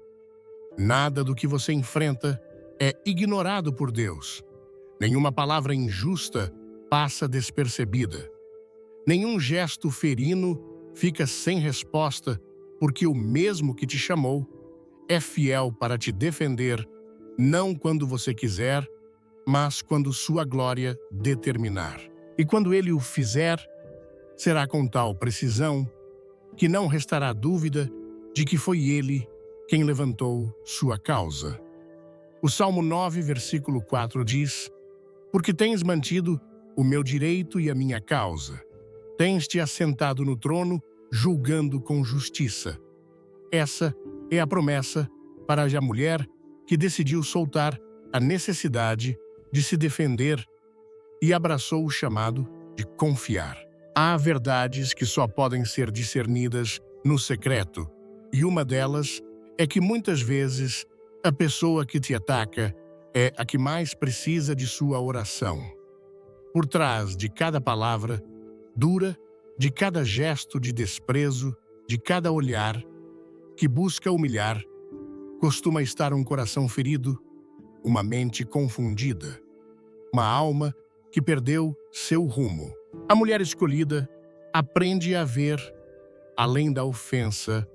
Nada do que você enfrenta é ignorado por Deus. Nenhuma palavra injusta passa despercebida. Nenhum gesto ferino fica sem resposta, porque o mesmo que te chamou é fiel para te defender, não quando você quiser, mas quando sua glória determinar. E quando ele o fizer, será com tal precisão que não restará dúvida de que foi ele quem levantou sua causa. O Salmo 9, versículo 4 diz: "Porque tens mantido o meu direito e a minha causa. Tens-te assentado no trono, julgando com justiça." Essa é a promessa para a mulher que decidiu soltar a necessidade de se defender e abraçou o chamado de confiar. Há verdades que só podem ser discernidas no secreto, e uma delas é que muitas vezes a pessoa que te ataca é a que mais precisa de sua oração. Por trás de cada palavra dura, de cada gesto de desprezo, de cada olhar que busca humilhar, costuma estar um coração ferido, uma mente confundida, uma alma que perdeu seu rumo. A mulher escolhida aprende a ver além da ofensa,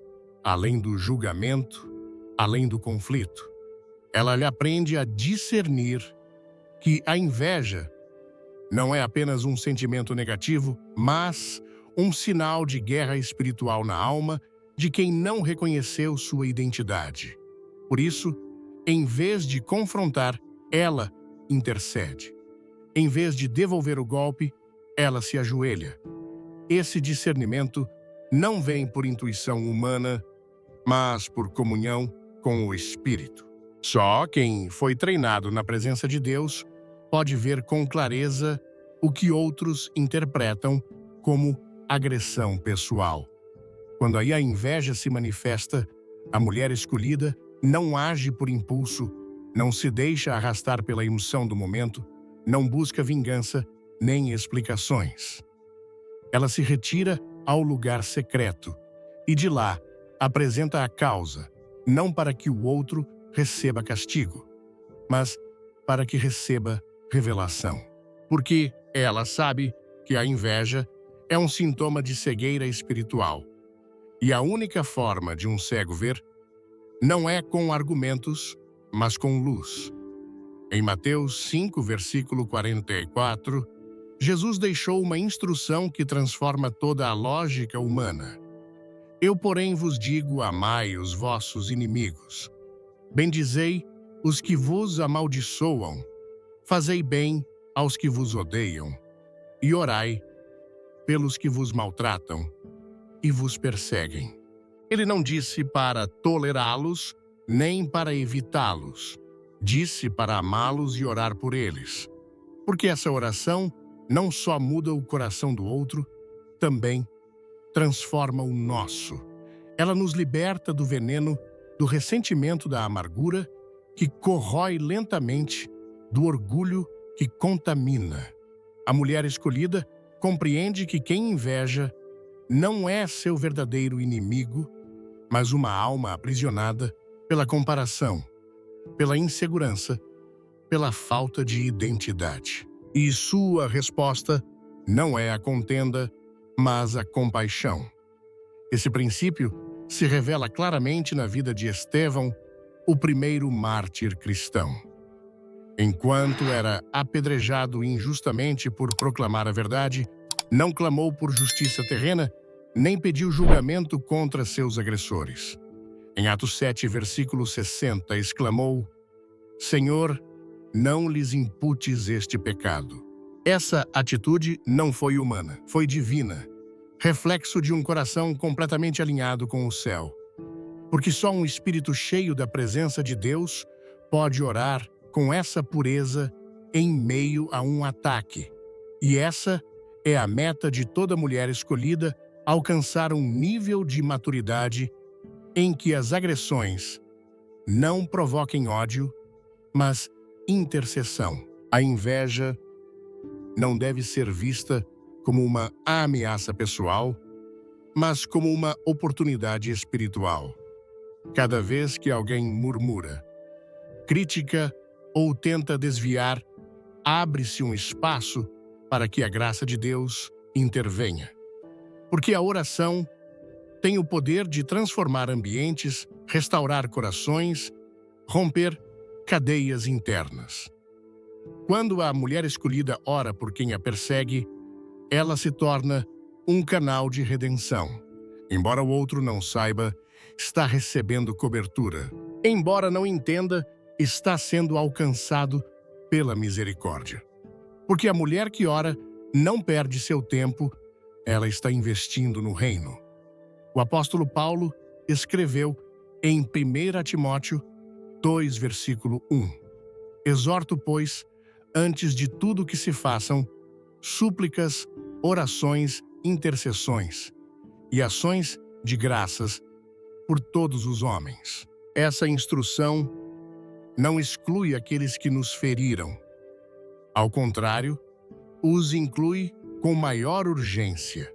além do julgamento, além do conflito. Ela lhe aprende a discernir que a inveja não é apenas um sentimento negativo, mas um sinal de guerra espiritual na alma de quem não reconheceu sua identidade. Por isso, em vez de confrontar, ela intercede. Em vez de devolver o golpe, ela se ajoelha. Esse discernimento não vem por intuição humana, mas por comunhão com o Espírito. Só quem foi treinado na presença de Deus pode ver com clareza o que outros interpretam como agressão pessoal. Quando aí a inveja se manifesta, a mulher escolhida não age por impulso, não se deixa arrastar pela emoção do momento, não busca vingança nem explicações. Ela se retira ao lugar secreto e de lá apresenta a causa, não para que o outro receba castigo, mas para que receba revelação. Porque ela sabe que a inveja é um sintoma de cegueira espiritual. E a única forma de um cego ver não é com argumentos, mas com luz. Em Mateus 5, versículo 44, Jesus deixou uma instrução que transforma toda a lógica humana. Eu, porém, vos digo: amai os vossos inimigos. Bendizei os que vos amaldiçoam. Fazei bem aos que vos odeiam. E orai pelos que vos maltratam e vos perseguem. Ele não disse para tolerá-los, nem para evitá-los. Disse para amá-los e orar por eles. Porque essa oração não só muda o coração do outro, também transforma o nosso. Ela nos liberta do veneno, do ressentimento, da amargura, que corrói lentamente, do orgulho que contamina. A mulher escolhida compreende que quem inveja não é seu verdadeiro inimigo, mas uma alma aprisionada pela comparação, pela insegurança, pela falta de identidade. E sua resposta não é a contenda, mas a compaixão. Esse princípio se revela claramente na vida de Estevão, o primeiro mártir cristão. Enquanto era apedrejado injustamente por proclamar a verdade, não clamou por justiça terrena, nem pediu julgamento contra seus agressores. Em Atos 7, versículo 60, exclamou: Senhor, não lhes imputes este pecado. Essa atitude não foi humana, foi divina, reflexo de um coração completamente alinhado com o céu. Porque só um espírito cheio da presença de Deus pode orar com essa pureza em meio a um ataque. E essa é a meta de toda mulher escolhida: alcançar um nível de maturidade em que as agressões não provoquem ódio, mas intercessão. A inveja não deve ser vista como uma ameaça pessoal, mas como uma oportunidade espiritual. Cada vez que alguém murmura, critica ou tenta desviar, abre-se um espaço para que a graça de Deus intervenha. Porque a oração tem o poder de transformar ambientes, restaurar corações, romper cadeias internas. Quando a mulher escolhida ora por quem a persegue, ela se torna um canal de redenção. Embora o outro não saiba, está recebendo cobertura. Embora não entenda, está sendo alcançado pela misericórdia. Porque a mulher que ora não perde seu tempo, ela está investindo no reino. O apóstolo Paulo escreveu em 1 Timóteo 2, versículo 1. Exorto, pois, antes de tudo que se façam, súplicas, orações, intercessões e ações de graças por todos os homens. Essa instrução não exclui aqueles que nos feriram. Ao contrário, os inclui com maior urgência.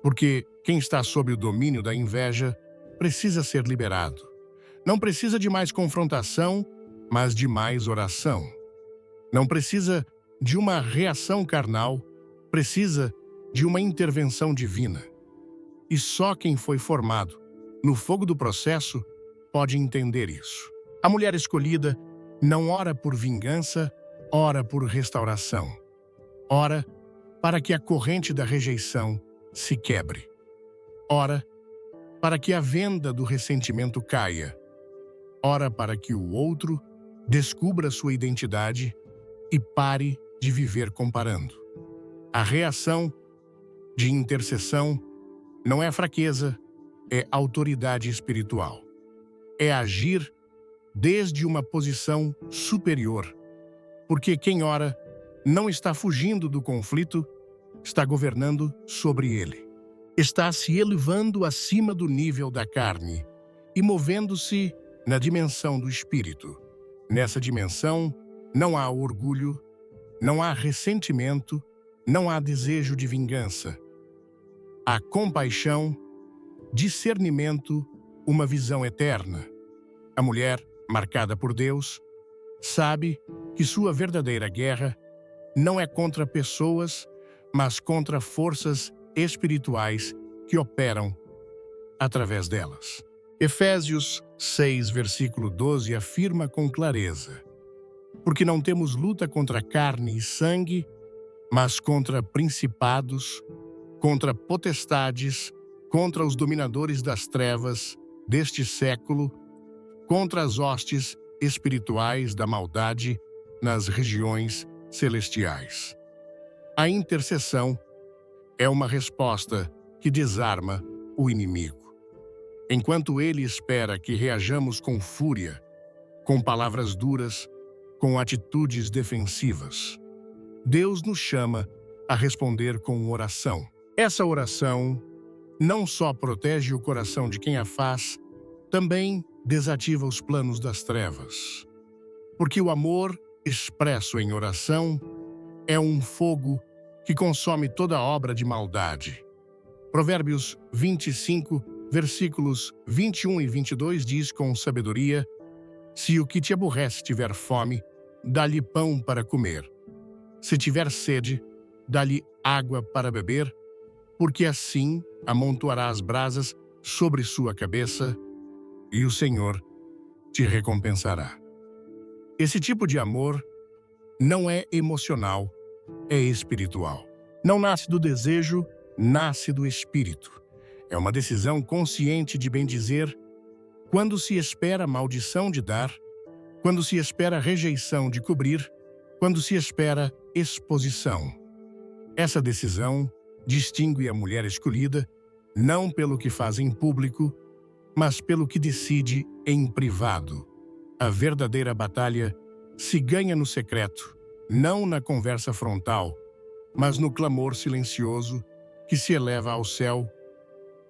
Porque quem está sob o domínio da inveja precisa ser liberado. Não precisa de mais confrontação, mas de mais oração. Não precisa de uma reação carnal, precisa de uma intervenção divina. E só quem foi formado no fogo do processo pode entender isso. A mulher escolhida não ora por vingança, ora por restauração. Ora para que a corrente da rejeição se quebre. Ora para que a venda do ressentimento caia. Ora para que o outro descubra sua identidade e pare de viver comparando. A reação de intercessão não é fraqueza, é autoridade espiritual. É agir desde uma posição superior. Porque quem ora não está fugindo do conflito, está governando sobre ele. Está se elevando acima do nível da carne e movendo-se na dimensão do espírito. Nessa dimensão, não há orgulho, não há ressentimento, não há desejo de vingança. Há compaixão, discernimento, uma visão eterna. A mulher, marcada por Deus, sabe que sua verdadeira guerra não é contra pessoas, mas contra forças espirituais que operam através delas. Efésios 6, versículo 12 afirma com clareza: porque não temos luta contra carne e sangue, mas contra principados, contra potestades, contra os dominadores das trevas deste século, contra as hostes espirituais da maldade nas regiões celestiais. A intercessão É uma resposta que desarma o inimigo. Enquanto ele espera que reajamos com fúria, com palavras duras, com atitudes defensivas, Deus nos chama a responder com oração. Essa oração não só protege o coração de quem a faz, também desativa os planos das trevas. Porque o amor expresso em oração é um fogo que consome toda obra de maldade. Provérbios 25, versículos 21 e 22 diz com sabedoria: se o que te aborrece tiver fome, dá-lhe pão para comer. Se tiver sede, dá-lhe água para beber, porque assim amontoará as brasas sobre sua cabeça e o Senhor te recompensará. Esse tipo de amor não é emocional, é espiritual. Não nasce do desejo, nasce do espírito. É uma decisão consciente de bendizer quando se espera maldição de dar, quando se espera rejeição de cobrir, quando se espera exposição. Essa decisão distingue a mulher escolhida não pelo que faz em público, mas pelo que decide em privado. A verdadeira batalha se ganha no secreto, não na conversa frontal, mas no clamor silencioso que se eleva ao céu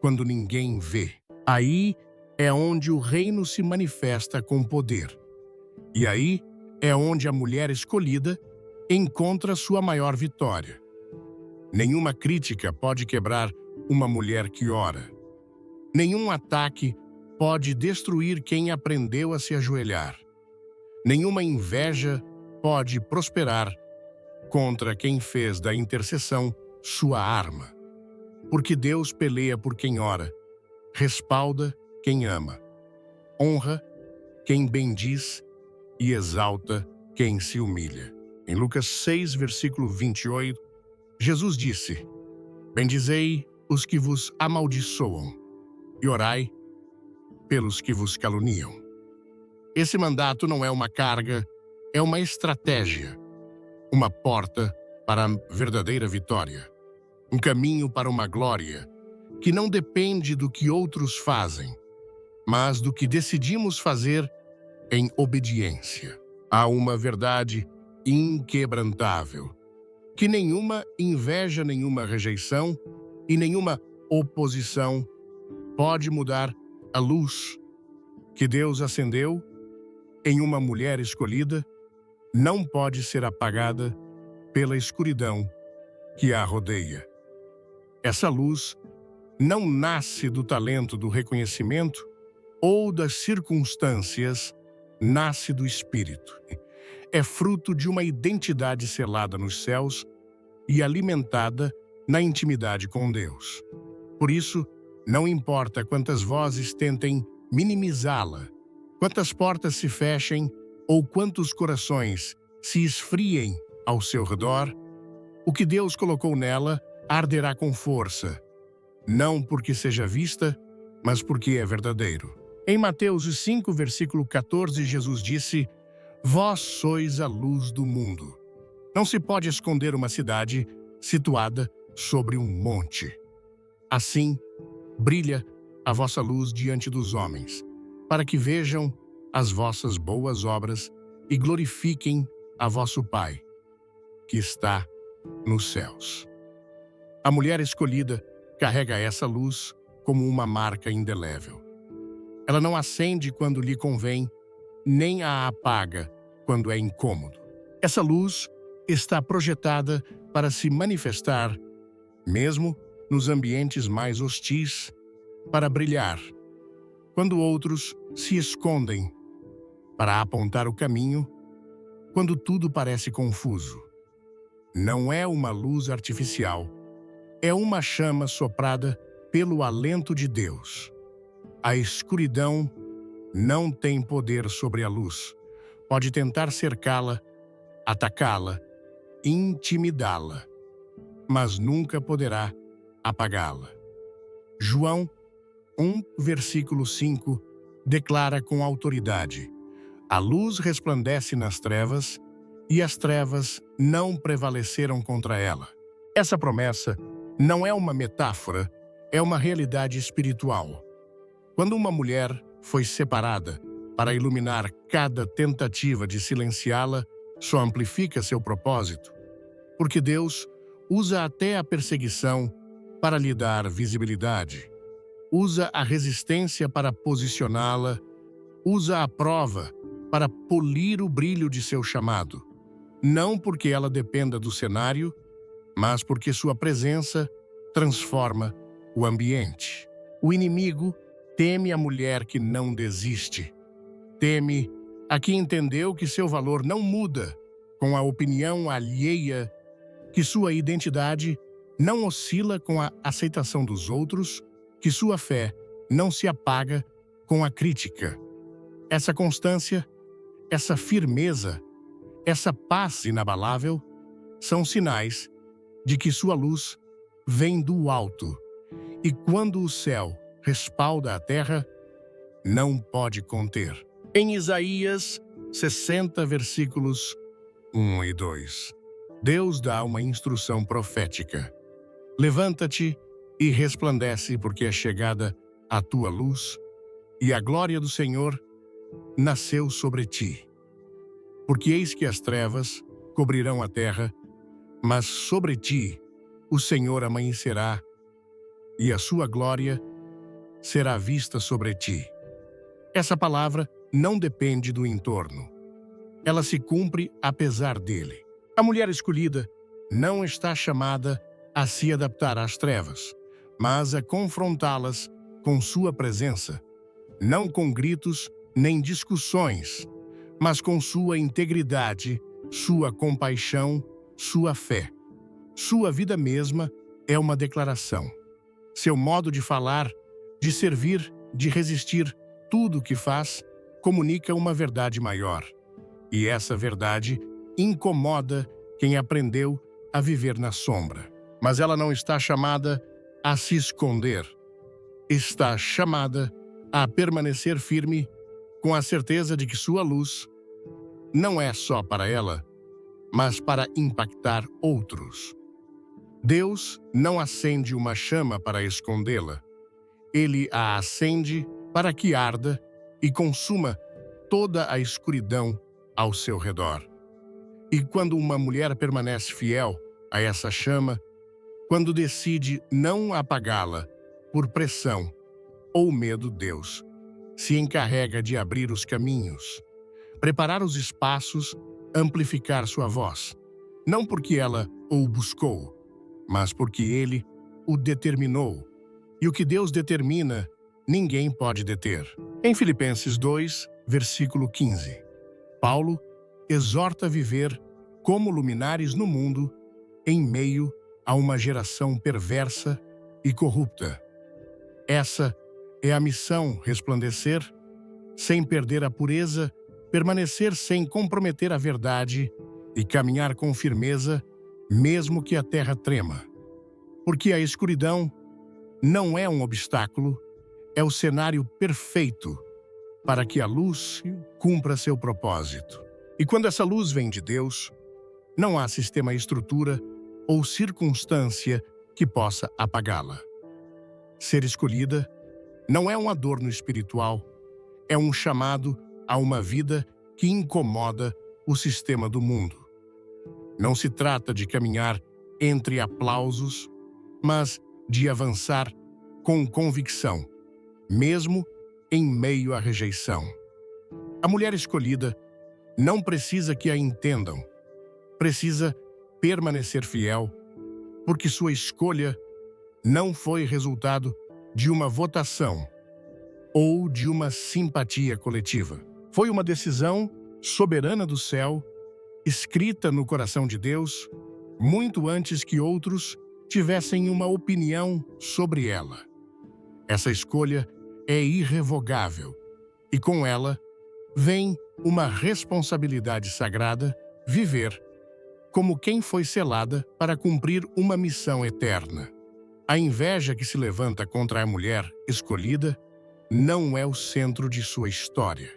quando ninguém vê. Aí é onde o reino se manifesta com poder. E aí é onde a mulher escolhida encontra sua maior vitória. Nenhuma crítica pode quebrar uma mulher que ora. Nenhum ataque pode destruir quem aprendeu a se ajoelhar. Nenhuma inveja pode prosperar contra quem fez da intercessão sua arma. Porque Deus peleia por quem ora, respalda quem ama, honra quem bendiz e exalta quem se humilha. Em Lucas 6, versículo 28, Jesus disse: bendizei os que vos amaldiçoam e orai pelos que vos caluniam. Esse mandato não é uma carga, é uma estratégia, uma porta para a verdadeira vitória, um caminho para uma glória que não depende do que outros fazem, mas do que decidimos fazer em obediência. Há uma verdade inquebrantável, que nenhuma inveja, nenhuma rejeição e nenhuma oposição pode mudar a luz que Deus acendeu em uma mulher escolhida, não pode ser apagada pela escuridão que a rodeia. Essa luz não nasce do talento, do reconhecimento ou das circunstâncias, nasce do Espírito. É fruto de uma identidade selada nos céus e alimentada na intimidade com Deus. Por isso, não importa quantas vozes tentem minimizá-la, quantas portas se fechem ou quantos corações se esfriem ao seu redor, o que Deus colocou nela arderá com força, não porque seja vista, mas porque é verdadeiro. Em Mateus 5, versículo 14, Jesus disse: vós sois a luz do mundo. Não se pode esconder uma cidade situada sobre um monte. Assim, brilha a vossa luz diante dos homens, para que vejam as vossas boas obras e glorifiquem a vosso Pai, que está nos céus. A mulher escolhida carrega essa luz como uma marca indelével. Ela não acende quando lhe convém, nem a apaga quando é incômodo. Essa luz está projetada para se manifestar, mesmo nos ambientes mais hostis, para brilhar, quando outros se escondem, para apontar o caminho, quando tudo parece confuso. Não é uma luz artificial, é uma chama soprada pelo alento de Deus. A escuridão não tem poder sobre a luz. Pode tentar cercá-la, atacá-la, intimidá-la, mas nunca poderá apagá-la. João 1, versículo 5, declara com autoridade: a luz resplandece nas trevas, e as trevas não prevaleceram contra ela. Essa promessa não é uma metáfora, é uma realidade espiritual. Quando uma mulher foi separada para iluminar cada tentativa de silenciá-la, só amplifica seu propósito, porque Deus usa até a perseguição para lhe dar visibilidade, usa a resistência para posicioná-la, usa a prova para polir o brilho de seu chamado, não porque ela dependa do cenário, mas porque sua presença transforma o ambiente. O inimigo teme a mulher que não desiste. Teme a que entendeu que seu valor não muda com a opinião alheia, que sua identidade não oscila com a aceitação dos outros, que sua fé não se apaga com a crítica. Essa constância, essa firmeza, essa paz inabalável são sinais de que sua luz vem do alto, e quando o céu respalda a terra, não pode conter. Em Isaías 60, versículos 1 e 2, Deus dá uma instrução profética. Levanta-te e resplandece, porque é chegada a tua luz, e a glória do Senhor nasceu sobre ti. Porque eis que as trevas cobrirão a terra, mas sobre ti o Senhor amanhecerá, e a sua glória será vista sobre ti. Essa palavra não depende do entorno. Ela se cumpre apesar dele. A mulher escolhida não está chamada a se adaptar às trevas, mas a confrontá-las com sua presença, não com gritos nem discussões, mas com sua integridade, sua compaixão, sua fé. Sua vida mesma é uma declaração. Seu modo de falar, de servir, de resistir, tudo o que faz, comunica uma verdade maior. E essa verdade incomoda quem aprendeu a viver na sombra. Mas ela não está chamada a se esconder. Está chamada a permanecer firme, com a certeza de que sua luz não é só para ela, mas para impactar outros. Deus não acende uma chama para escondê-la. Ele a acende para que arda e consuma toda a escuridão ao seu redor. E quando uma mulher permanece fiel a essa chama, quando decide não apagá-la por pressão ou medo, Deus se encarrega de abrir os caminhos, preparar os espaços, amplificar sua voz, não porque ela o buscou, mas porque ele o determinou. E o que Deus determina, ninguém pode deter. Em Filipenses 2, versículo 15, Paulo exorta a viver como luminares no mundo, em meio a uma geração perversa e corrupta. Essa é a missão: resplandecer sem perder a pureza, permanecer sem comprometer a verdade e caminhar com firmeza, mesmo que a terra trema. Porque a escuridão não é um obstáculo, é o cenário perfeito para que a luz cumpra seu propósito. E quando essa luz vem de Deus, não há sistema, estrutura ou circunstância que possa apagá-la. Ser escolhida não é um adorno espiritual, é um chamado a uma vida que incomoda o sistema do mundo. Não se trata de caminhar entre aplausos, mas de avançar com convicção, mesmo em meio à rejeição. A mulher escolhida não precisa que a entendam, precisa permanecer fiel, porque sua escolha não foi resultado de uma votação ou de uma simpatia coletiva. Foi uma decisão soberana do céu, escrita no coração de Deus, muito antes que outros tivessem uma opinião sobre ela. Essa escolha é irrevogável, e com ela vem uma responsabilidade sagrada: viver como quem foi selada para cumprir uma missão eterna. A inveja que se levanta contra a mulher escolhida não é o centro de sua história.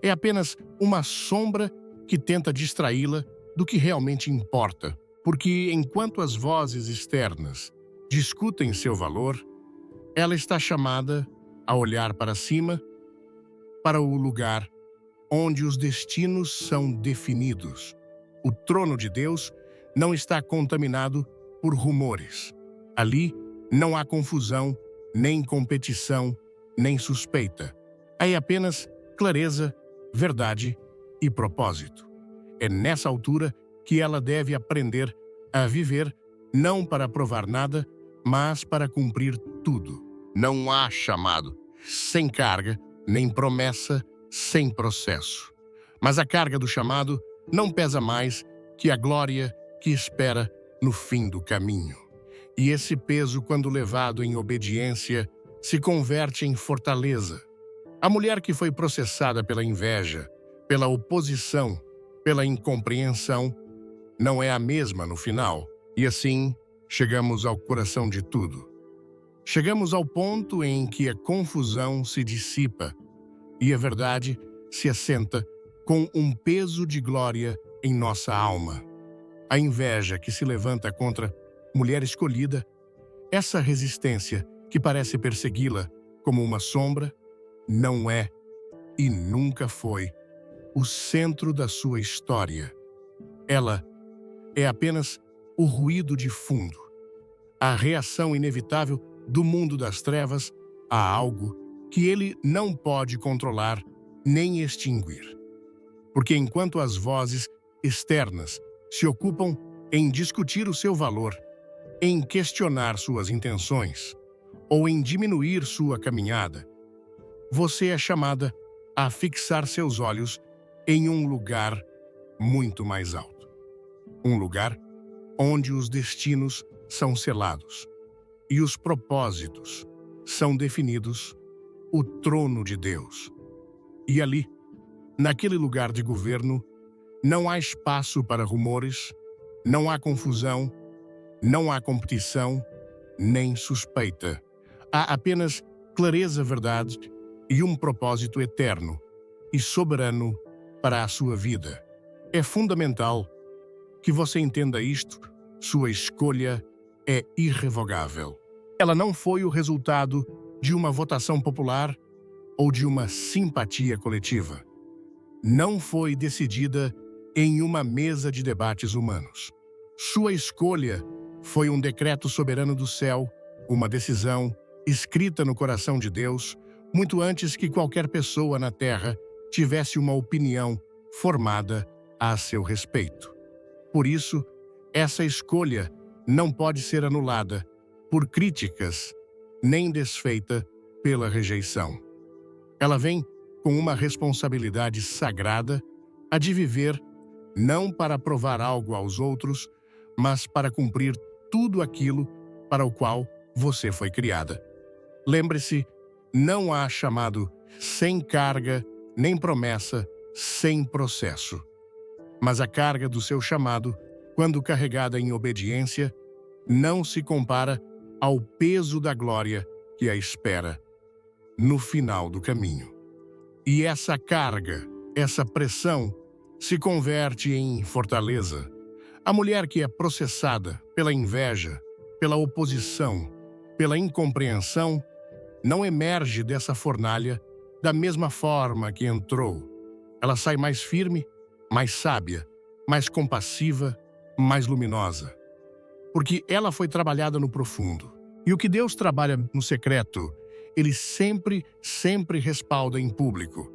É apenas uma sombra que tenta distraí-la do que realmente importa, porque enquanto as vozes externas discutem seu valor, ela está chamada a olhar para cima, para o lugar onde os destinos são definidos. O trono de Deus não está contaminado por rumores. Ali não há confusão, nem competição, nem suspeita. Há apenas clareza, verdade e propósito. É nessa altura que ela deve aprender a viver, não para provar nada, mas para cumprir tudo. Não há chamado sem carga, nem promessa sem processo. Mas a carga do chamado não pesa mais que a glória que espera no fim do caminho. E esse peso, quando levado em obediência, se converte em fortaleza. A mulher que foi processada pela inveja, pela oposição, pela incompreensão, não é a mesma no final. E assim, chegamos ao coração de tudo. Chegamos ao ponto em que a confusão se dissipa e a verdade se assenta com um peso de glória em nossa alma. A inveja que se levanta contra mulher escolhida, essa resistência que parece persegui-la como uma sombra, não é e nunca foi o centro da sua história. Ela é apenas o ruído de fundo, a reação inevitável do mundo das trevas a algo que ele não pode controlar nem extinguir. Porque enquanto as vozes externas se ocupam em discutir o seu valor, em questionar suas intenções ou em diminuir sua caminhada, você é chamada a fixar seus olhos em um lugar muito mais alto. Um lugar onde os destinos são selados e os propósitos são definidos, o trono de Deus. E ali, naquele lugar de governo, não há espaço para rumores, não há confusão, não há competição, nem suspeita. Há apenas clareza, verdade e um propósito eterno e soberano para a sua vida. É fundamental que você entenda isto. Sua escolha é irrevogável. Ela não foi o resultado de uma votação popular ou de uma simpatia coletiva. Não foi decidida em uma mesa de debates humanos. Sua escolha foi um decreto soberano do céu, uma decisão escrita no coração de Deus, muito antes que qualquer pessoa na terra tivesse uma opinião formada a seu respeito. Por isso, essa escolha não pode ser anulada por críticas, nem desfeita pela rejeição. Ela vem com uma responsabilidade sagrada, a de viver não para provar algo aos outros, mas para cumprir tudo aquilo para o qual você foi criada. Lembre-se, não há chamado sem carga, nem promessa sem processo. Mas a carga do seu chamado, quando carregada em obediência, não se compara ao peso da glória que a espera no final do caminho. E essa carga, essa pressão, se converte em fortaleza. A mulher que é processada pela inveja, pela oposição, pela incompreensão, não emerge dessa fornalha da mesma forma que entrou. Ela sai mais firme, mais sábia, mais compassiva, mais luminosa. Porque ela foi trabalhada no profundo. E o que Deus trabalha no secreto, Ele sempre respalda em público.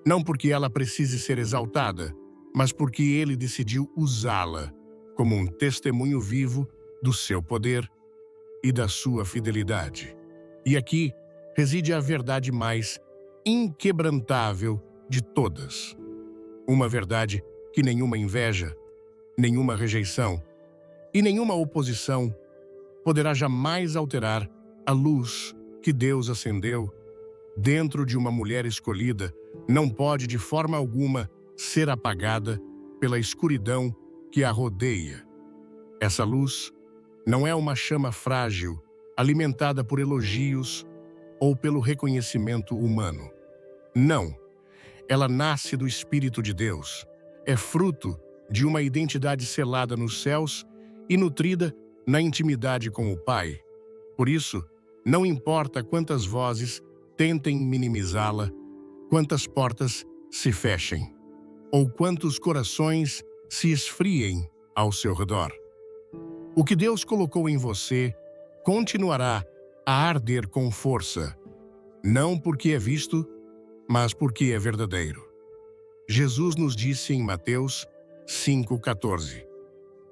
Não porque ela precise ser exaltada, mas porque Ele decidiu usá-la como um testemunho vivo do seu poder e da sua fidelidade. E aqui reside a verdade mais inquebrantável de todas. Uma verdade que nenhuma inveja, nenhuma rejeição e nenhuma oposição poderá jamais alterar a luz que Deus acendeu dentro de uma mulher escolhida. Não pode de forma alguma ser apagada pela escuridão que a rodeia. Essa luz não é uma chama frágil, alimentada por elogios ou pelo reconhecimento humano. Não, ela nasce do Espírito de Deus. É fruto de uma identidade selada nos céus e nutrida na intimidade com o Pai. Por isso, não importa quantas vozes tentem minimizá-la, quantas portas se fechem, ou quantos corações se esfriem ao seu redor. O que Deus colocou em você continuará a arder com força, não porque é visto, mas porque é verdadeiro. Jesus nos disse em Mateus 5,14: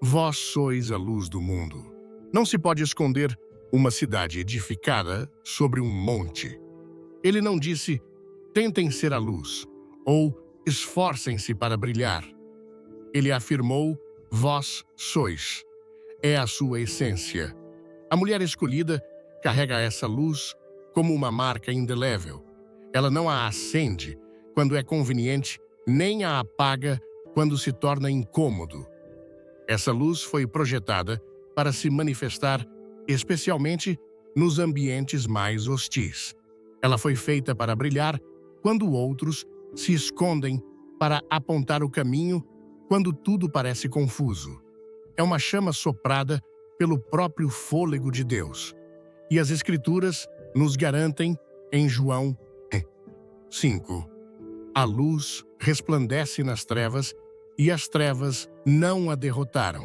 Vós sois a luz do mundo. Não se pode esconder uma cidade edificada sobre um monte. Ele não disse, tentem ser a luz, ou esforcem-se para brilhar. Ele afirmou, vós sois. É a sua essência. A mulher escolhida carrega essa luz como uma marca indelével. Ela não a acende quando é conveniente, nem a apaga quando se torna incômodo. Essa luz foi projetada para se manifestar especialmente nos ambientes mais hostis. Ela foi feita para brilhar quando outros se escondem, para apontar o caminho quando tudo parece confuso. É uma chama soprada pelo próprio fôlego de Deus. E as Escrituras nos garantem em João 5. A luz resplandece nas trevas e as trevas não a derrotaram.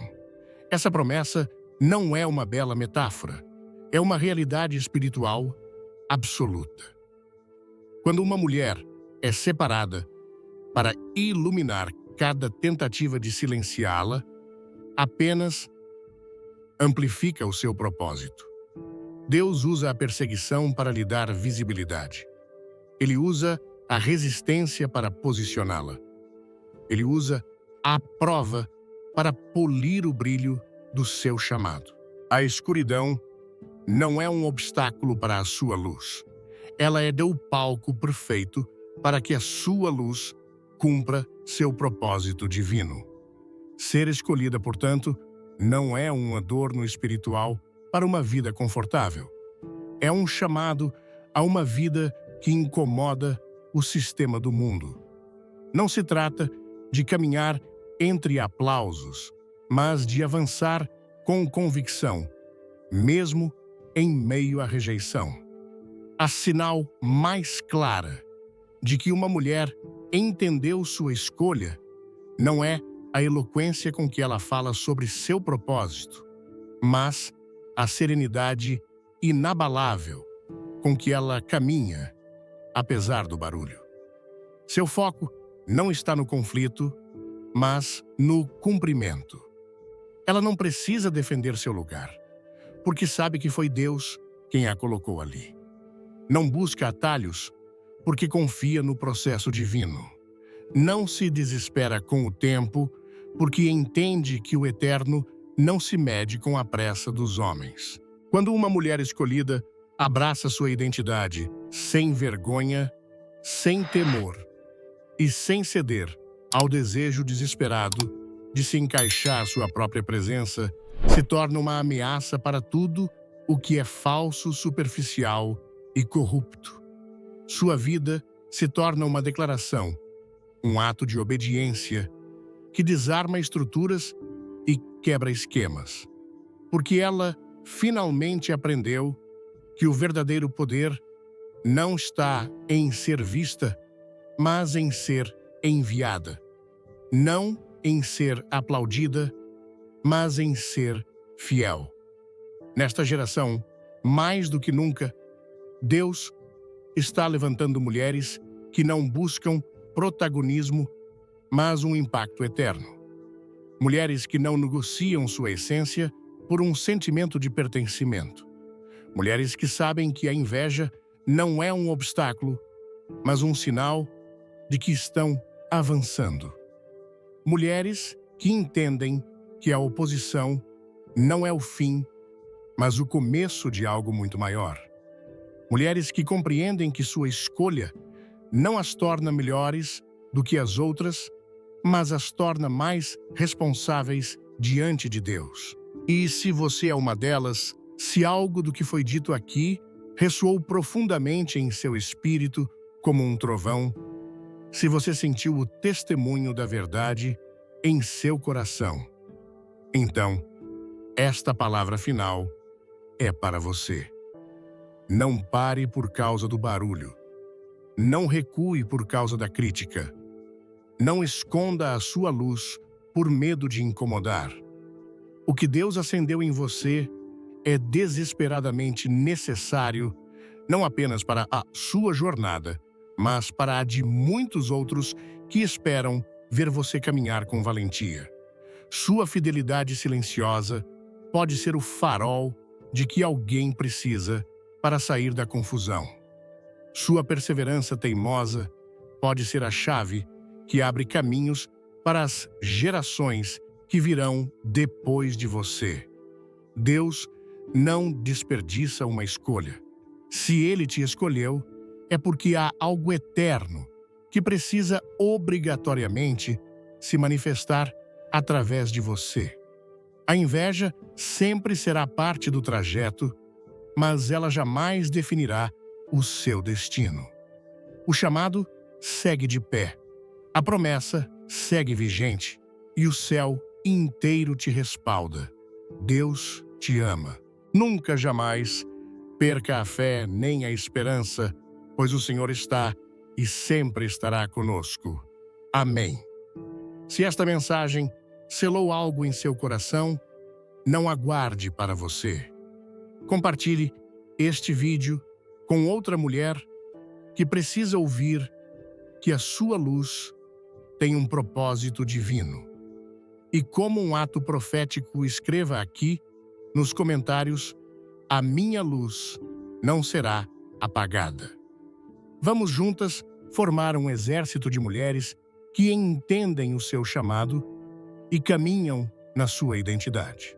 Essa promessa não é uma bela metáfora, é uma realidade espiritual absoluta. Quando uma mulher é separada para iluminar cada tentativa de silenciá-la, apenas amplifica o seu propósito. Deus usa a perseguição para lhe dar visibilidade. Ele usa a resistência para posicioná-la. Ele usa a prova para polir o brilho do seu chamado. A escuridão não é um obstáculo para a sua luz. Ela é o palco perfeito para que a sua luz cumpra seu propósito divino. Ser escolhida, portanto, não é um adorno espiritual para uma vida confortável. É um chamado a uma vida que incomoda o sistema do mundo. Não se trata de caminhar entre aplausos, mas de avançar com convicção, mesmo em meio à rejeição. A sinal mais clara de que uma mulher entendeu sua escolha não é a eloquência com que ela fala sobre seu propósito, mas a serenidade inabalável com que ela caminha, apesar do barulho. Seu foco não está no conflito, mas no cumprimento. Ela não precisa defender seu lugar, porque sabe que foi Deus quem a colocou ali. Não busca atalhos, porque confia no processo divino. Não se desespera com o tempo, porque entende que o eterno não se mede com a pressa dos homens. Quando uma mulher escolhida abraça sua identidade sem vergonha, sem temor e sem ceder ao desejo desesperado de se encaixar sua própria presença, se torna uma ameaça para tudo o que é falso, superficial e corrupto. Sua vida se torna uma declaração, um ato de obediência que desarma estruturas e quebra esquemas, porque ela finalmente aprendeu que o verdadeiro poder não está em ser vista, mas em ser enviada. Não em ser aplaudida, mas em ser fiel. Nesta geração, mais do que nunca, Deus está levantando mulheres que não buscam protagonismo, mas um impacto eterno. Mulheres que não negociam sua essência por um sentimento de pertencimento. Mulheres que sabem que a inveja não é um obstáculo, mas um sinal de que estão avançando. Mulheres que entendem que a oposição não é o fim, mas o começo de algo muito maior. Mulheres que compreendem que sua escolha não as torna melhores do que as outras, mas as torna mais responsáveis diante de Deus. E se você é uma delas, se algo do que foi dito aqui ressoou profundamente em seu espírito como um trovão, se você sentiu o testemunho da verdade em seu coração, então, esta palavra final é para você. Não pare por causa do barulho. Não recue por causa da crítica. Não esconda a sua luz por medo de incomodar. O que Deus acendeu em você é desesperadamente necessário, não apenas para a sua jornada, mas para a de muitos outros que esperam ver você caminhar com valentia. Sua fidelidade silenciosa pode ser o farol de que alguém precisa para sair da confusão. Sua perseverança teimosa pode ser a chave que abre caminhos para as gerações que virão depois de você. Deus não desperdiça uma escolha. Se Ele te escolheu, é porque há algo eterno que precisa obrigatoriamente se manifestar através de você. A inveja sempre será parte do trajeto, mas ela jamais definirá o seu destino. O chamado segue de pé, a promessa segue vigente e o céu inteiro te respalda. Deus te ama. Nunca jamais perca a fé nem a esperança, pois o Senhor está e sempre estará conosco. Amém. Se esta mensagem selou algo em seu coração, não aguarde para você. Compartilhe este vídeo com outra mulher que precisa ouvir que a sua luz tem um propósito divino. E como um ato profético, escreva aqui nos comentários: a minha luz não será apagada. Vamos juntas formar um exército de mulheres que entendem o seu chamado e caminham na sua identidade.